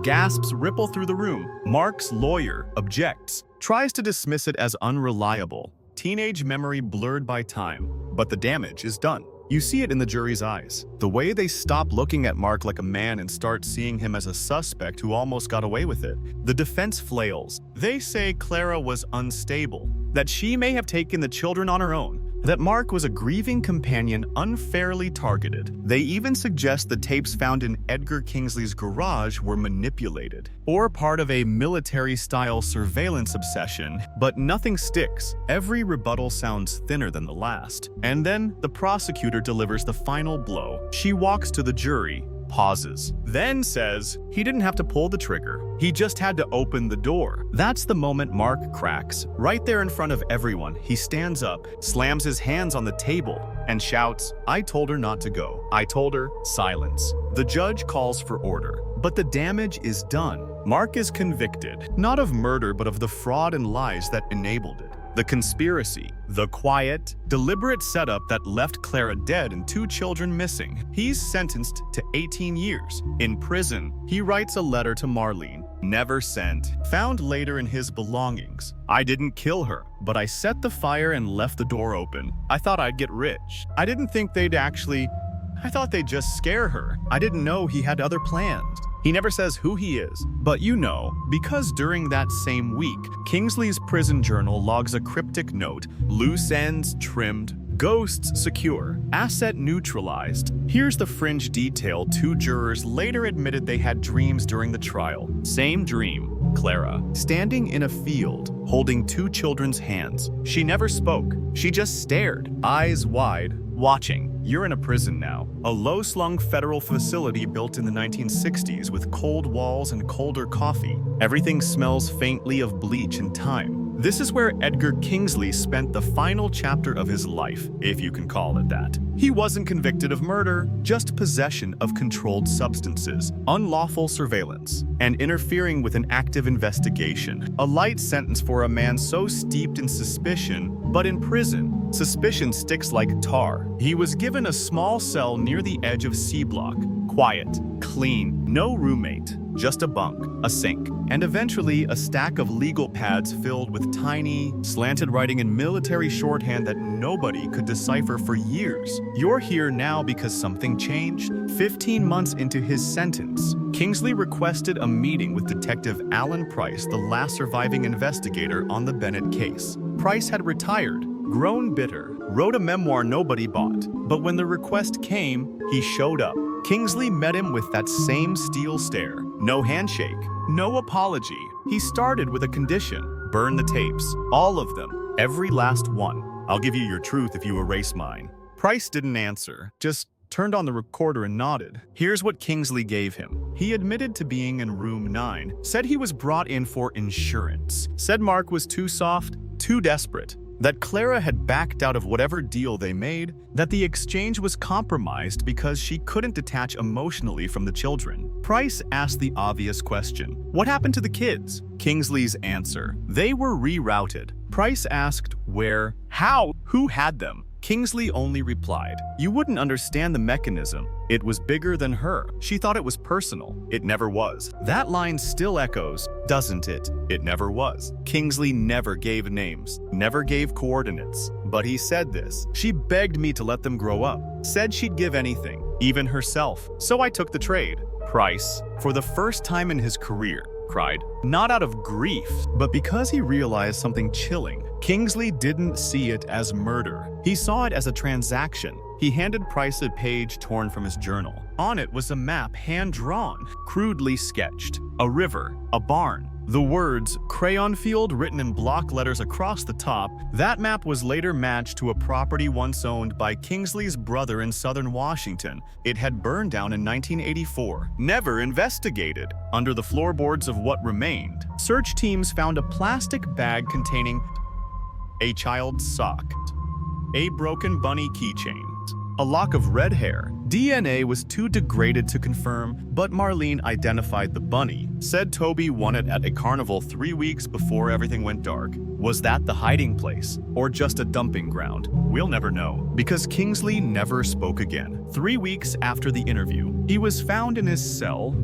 Gasps ripple through the room. Mark's lawyer objects, tries to dismiss it as unreliable. Teenage memory blurred by time, but the damage is done. You see it in the jury's eyes. The way they stop looking at Mark like a man and start seeing him as a suspect who almost got away with it. The defense flails. They say Clara was unstable, that she may have taken the children on her own, that Mark was a grieving companion unfairly targeted. They even suggest the tapes found in Edgar Kingsley's garage were manipulated, or part of a military-style surveillance obsession, but nothing sticks. Every rebuttal sounds thinner than the last. And then the prosecutor delivers the final blow. She walks to the jury, pauses, then says he didn't have to pull the trigger. He just had to open the door. That's the moment Mark cracks. Right there in front of everyone, he stands up, slams his hands on the table, and shouts, "I told her not to go. I told her." Silence. The judge calls for order, but the damage is done. Mark is convicted, not of murder but of the fraud and lies that enabled it. The conspiracy, the quiet, deliberate setup that left Clara dead and 2 children missing. He's sentenced to 18 years. In prison, he writes a letter to Marlene, never sent, found later in his belongings. I didn't kill her, but I set the fire and left the door open. I thought I'd get rich. I didn't think I thought they'd just scare her. I didn't know he had other plans. He never says who he is, but you know, because during that same week, Kingsley's prison journal logs a cryptic note, loose ends trimmed, ghosts secure, asset neutralized. Here's the fringe detail 2 jurors later admitted they had dreams during the trial. Same dream, Clara, standing in a field, holding 2 children's hands. She never spoke, she just stared, eyes wide, watching. You're in a prison now, a low-slung federal facility built in the 1960s with cold walls and colder coffee. Everything smells faintly of bleach and time. This is where Edgar Kingsley spent the final chapter of his life, if you can call it that. He wasn't convicted of murder, just possession of controlled substances, unlawful surveillance, and interfering with an active investigation. A light sentence for a man so steeped in suspicion, but in prison, suspicion sticks like tar. He was given a small cell near the edge of C block. Quiet, clean, no roommate, just a bunk, a sink, and eventually a stack of legal pads filled with tiny, slanted writing in military shorthand that nobody could decipher for years. You're here now because something changed. 15 months into his sentence, Kingsley requested a meeting with Detective Alan Price, the last surviving investigator on the Bennett case. Price had retired, grown bitter, wrote a memoir nobody bought. But when the request came, he showed up. Kingsley met him with that same steel stare. No handshake, no apology. He started with a condition. Burn the tapes. All of them. Every last one. I'll give you your truth if you erase mine. Price didn't answer, just turned on the recorder and nodded. Here's what Kingsley gave him. He admitted to being in room 9, said he was brought in for insurance, said Mark was too soft, too desperate, that Clara had backed out of whatever deal they made, that the exchange was compromised because she couldn't detach emotionally from the children. Price asked the obvious question, what happened to the kids? Kingsley's answer, they were rerouted. Price asked where, how, who had them? Kingsley only replied, you wouldn't understand the mechanism. It was bigger than her. She thought it was personal. It never was. That line still echoes, doesn't it? It never was. Kingsley never gave names, never gave coordinates. But he said this, she begged me to let them grow up, said she'd give anything, even herself. So I took the trade. Price, for the first time in his career, cried, not out of grief, but because he realized something chilling. Kingsley didn't see it as murder. He saw it as a transaction. He handed Price a page torn from his journal. On it was a map hand-drawn, crudely sketched. A river, a barn. The words, crayon field written in block letters across the top. That map was later matched to a property once owned by Kingsley's brother in southern Washington. It had burned down in 1984. Never investigated. Under the floorboards of what remained, search teams found a plastic bag containing a child's sock, a broken bunny keychain, a lock of red hair. DNA was too degraded to confirm, but Marlene identified the bunny, said Toby won it at a carnival 3 weeks before everything went dark. Was that the hiding place, or just a dumping ground? We'll never know, because Kingsley never spoke again. 3 weeks after the interview, he was found in his cell,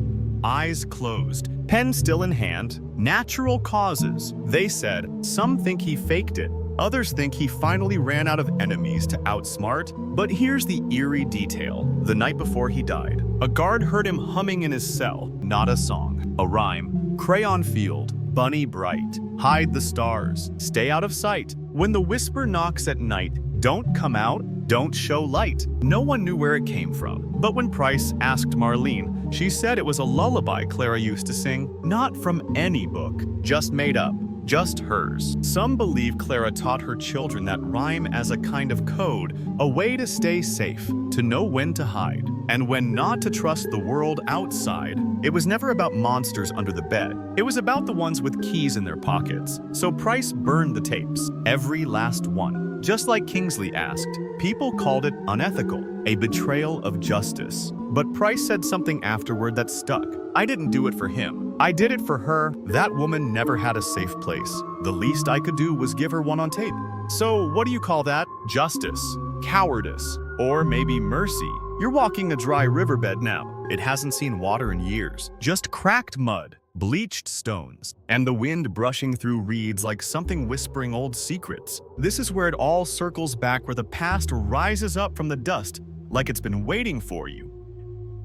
eyes closed, pen still in hand. Natural causes, they said. Some think he faked it. Others think he finally ran out of enemies to outsmart. But here's the eerie detail. The night before he died, a guard heard him humming in his cell. Not a song, a rhyme. Crayon field, bunny bright, hide the stars, stay out of sight. When the whisper knocks at night, don't come out, don't show light. No one knew where it came from. But when Price asked Marlene, she said it was a lullaby Clara used to sing, not from any book, just made up. Just hers. Some believe Clara taught her children that rhyme as a kind of code, a way to stay safe, to know when to hide, and when not to trust the world outside. It was never about monsters under the bed. It was about the ones with keys in their pockets. So Price burned the tapes, every last one. Just like Kingsley asked, people called it unethical, a betrayal of justice. But Price said something afterward that stuck. I didn't do it for him. I did it for her. That woman never had a safe place. The least I could do was give her one on tape. So what do you call that? Justice, cowardice, or maybe mercy? You're walking a dry riverbed now. It hasn't seen water in years. Just cracked mud, bleached stones, and the wind brushing through reeds like something whispering old secrets. This is where it all circles back, where the past rises up from the dust like it's been waiting for you.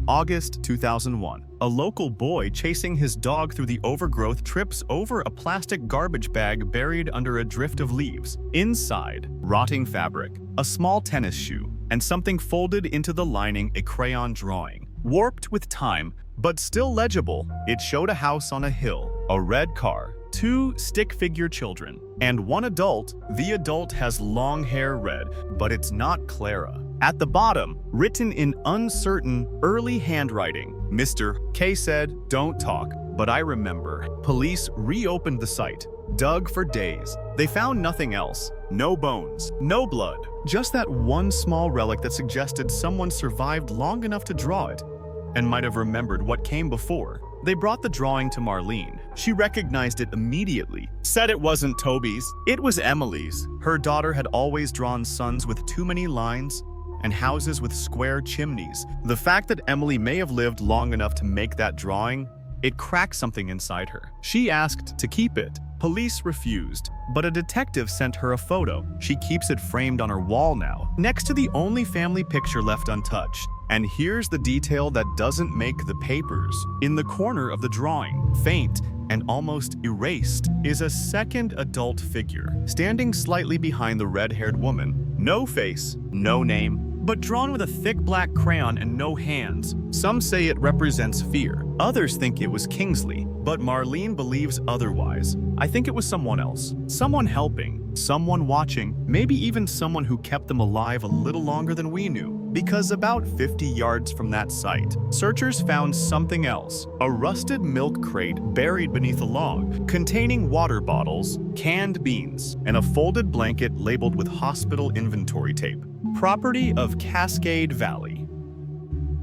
August 2001. A local boy chasing his dog through the overgrowth trips over a plastic garbage bag buried under a drift of leaves. Inside, rotting fabric, a small tennis shoe, and something folded into the lining, a crayon drawing. Warped with time, but still legible, it showed a house on a hill, a red car, 2 stick-figure children, and 1 adult. The adult has long hair, red, but it's not Clara. At the bottom, written in uncertain, early handwriting, Mr. K said, "Don't talk, but I remember." Police reopened the site, dug for days. They found nothing else. No bones, no blood. Just that one small relic that suggested someone survived long enough to draw it and might have remembered what came before. They brought the drawing to Marlene. She recognized it immediately, said it wasn't Toby's, it was Emily's. Her daughter had always drawn suns with too many lines and houses with square chimneys. The fact that Emily may have lived long enough to make that drawing, it cracked something inside her. She asked to keep it. Police refused, but a detective sent her a photo. She keeps it framed on her wall now, next to the only family picture left untouched. And here's the detail that doesn't make the papers. In the corner of the drawing, faint and almost erased, is a second adult figure, standing slightly behind the red-haired woman. No face, no name, but drawn with a thick black crayon and no hands. Some say it represents fear. Others think it was Kingsley, but Marlene believes otherwise. I think it was someone else. Someone helping, someone watching, maybe even someone who kept them alive a little longer than we knew. Because about 50 yards from that site, searchers found something else. A rusted milk crate buried beneath a log, containing water bottles, canned beans, and a folded blanket labeled with hospital inventory tape. Property of Cascade Valley.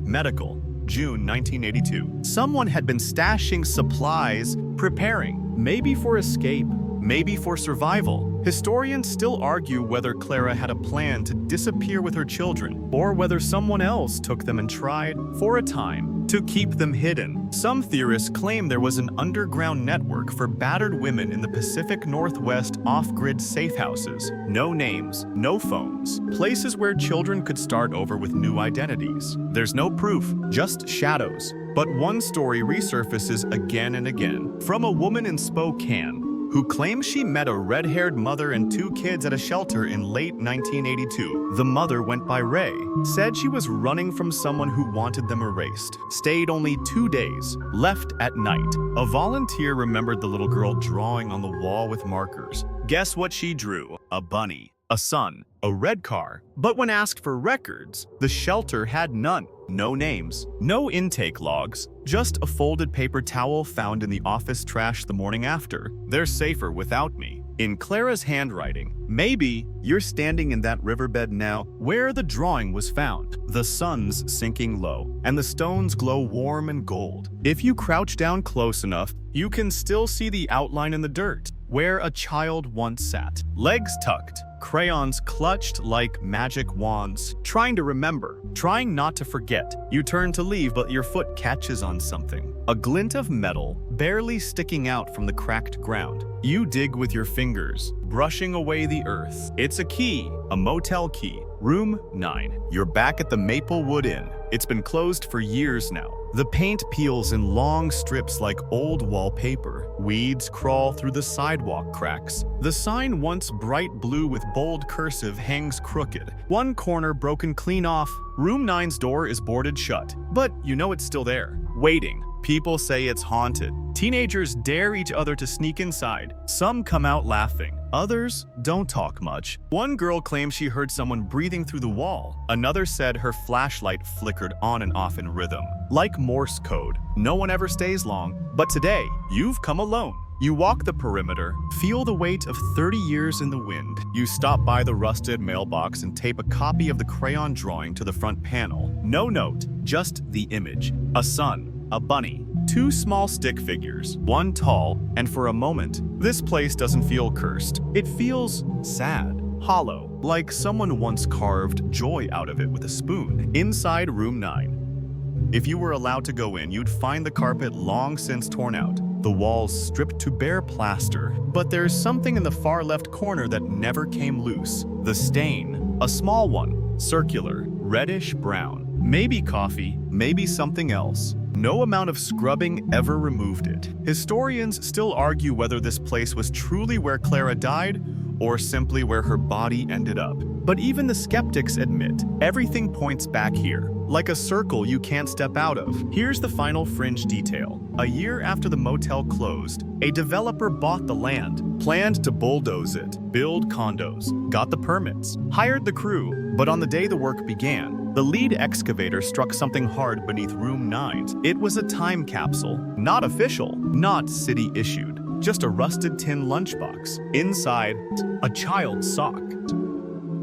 Medical, June 1982. Someone had been stashing supplies, preparing, maybe for escape, maybe for survival. Historians still argue whether Clara had a plan to disappear with her children, or whether someone else took them and tried, for a time, to keep them hidden. Some theorists claim there was an underground network for battered women in the Pacific Northwest off-grid safe houses. No names, no phones, places where children could start over with new identities. There's no proof, just shadows. But one story resurfaces again and again, from a woman in Spokane who claims she met a red-haired mother and 2 kids at a shelter in late 1982. The mother went by Ray, said she was running from someone who wanted them erased, stayed only 2 days, left at night. A volunteer remembered the little girl drawing on the wall with markers. Guess what she drew? A bunny, a sun, a red car. But when asked for records, the shelter had none. No names, no intake logs, just a folded paper towel found in the office trash the morning after. They're safer without me. In Clara's handwriting, maybe you're standing in that riverbed now where the drawing was found. The sun's sinking low, and the stones glow warm and gold. If you crouch down close enough, you can still see the outline in the dirt, where a child once sat. Legs tucked, crayons clutched like magic wands, trying to remember, trying not to forget. You turn to leave, but your foot catches on something. A glint of metal, barely sticking out from the cracked ground. You dig with your fingers, brushing away the earth. It's a key, a motel key. Room 9. You're back at the Maplewood Inn. It's been closed for years now. The paint peels in long strips like old wallpaper. Weeds crawl through the sidewalk cracks. The sign, once bright blue with bold cursive, hangs crooked. One corner broken clean off. Room 9's door is boarded shut, but you know it's still there, waiting. People say it's haunted. Teenagers dare each other to sneak inside. Some come out laughing. Others don't talk much. One girl claims she heard someone breathing through the wall. Another said her flashlight flickered on and off in rhythm, like Morse code. No one ever stays long. But today, you've come alone. You walk the perimeter, feel the weight of 30 years in the wind. You stop by the rusted mailbox and tape a copy of the crayon drawing to the front panel. No note, just the image. A sun, a bunny, 2 small stick figures, one tall, and for a moment, this place doesn't feel cursed. It feels sad, hollow, like someone once carved joy out of it with a spoon. Inside room 9. If you were allowed to go in, you'd find the carpet long since torn out, the walls stripped to bare plaster, but there's something in the far left corner that never came loose. The stain, a small one, circular, reddish brown. Maybe coffee, maybe something else. No amount of scrubbing ever removed it. Historians still argue whether this place was truly where Clara died or simply where her body ended up. But even the skeptics admit everything points back here, like a circle you can't step out of. Here's the final fringe detail. A year after the motel closed, a developer bought the land, planned to bulldoze it, build condos, got the permits, hired the crew, but on the day the work began, the lead excavator struck something hard beneath room 9. It was a time capsule, not official, not city-issued, just a rusted tin lunchbox. Inside, a child's sock.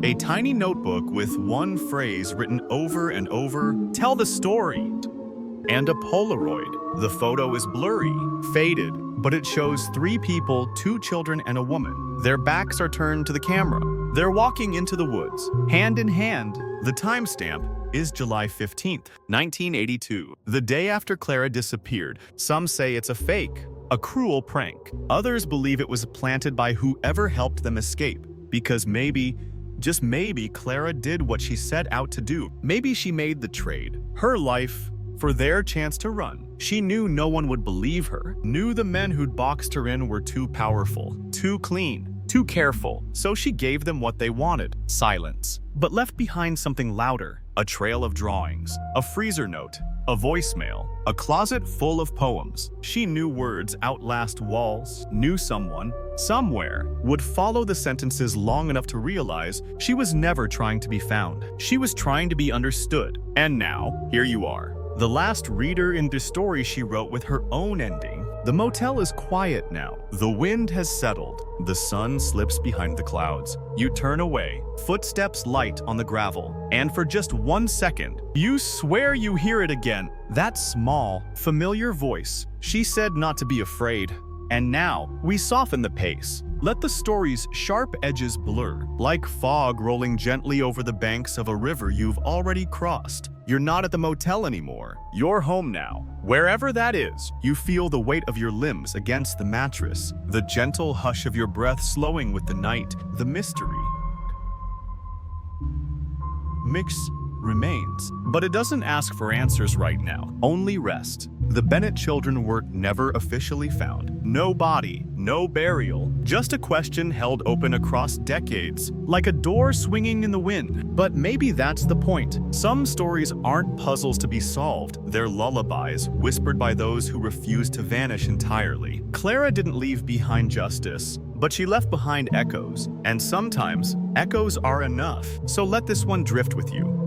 A tiny notebook with one phrase written over and over, "Tell the story." And a Polaroid. The photo is blurry, faded, but it shows 3 people, 2 children and a woman. Their backs are turned to the camera. They're walking into the woods, hand in hand. The timestamp is July 15th, 1982, the day after Clara disappeared. Some say it's a fake, a cruel prank. Others believe it was planted by whoever helped them escape, because maybe, just maybe, Clara did what she set out to do. Maybe she made the trade, her life, for their chance to run. She knew no one would believe her, knew the men who'd boxed her in were too powerful, too clean, too careful, so she gave them what they wanted, silence. But left behind something louder, a trail of drawings, a freezer note, a voicemail, a closet full of poems. She knew words outlast walls, knew someone, somewhere, would follow the sentences long enough to realize she was never trying to be found. She was trying to be understood. And now, here you are, the last reader in the story she wrote with her own ending. The motel is quiet now. The wind has settled. The sun slips behind the clouds. You turn away, footsteps light on the gravel, and for just 1 second, you swear you hear it again. That small, familiar voice. She said not to be afraid. And now, we soften the pace. Let the story's sharp edges blur, like fog rolling gently over the banks of a river you've already crossed. You're not at the motel anymore. You're home now. Wherever that is, you feel the weight of your limbs against the mattress, the gentle hush of your breath slowing with the night, the mystery. Mix remains, but it doesn't ask for answers right now, only rest. The Bennett children were never officially found. No body, no burial, just a question held open across decades, like a door swinging in the wind. But maybe that's the point. Some stories aren't puzzles to be solved, they're lullabies, whispered by those who refuse to vanish entirely. Clara didn't leave behind justice, but she left behind echoes, and sometimes echoes are enough. So let this one drift with you.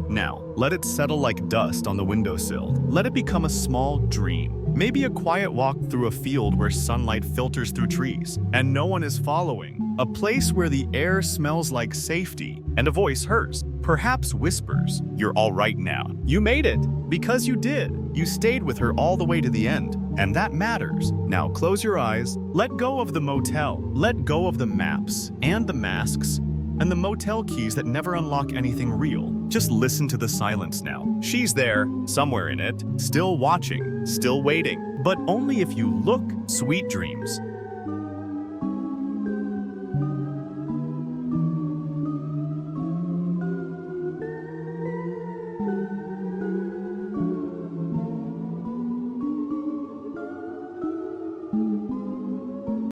Now, let it settle like dust on the windowsill. Let it become a small dream. Maybe a quiet walk through a field where sunlight filters through trees, and no one is following. A place where the air smells like safety, and a voice hers, perhaps whispers, "You're all right now." You made it, because you did. You stayed with her all the way to the end, and that matters. Now close your eyes, let go of the motel, let go of the maps, and the masks, and the motel keys that never unlock anything real. Just listen to the silence now. She's there, somewhere in it, still watching, still waiting. But only if you look. Sweet dreams.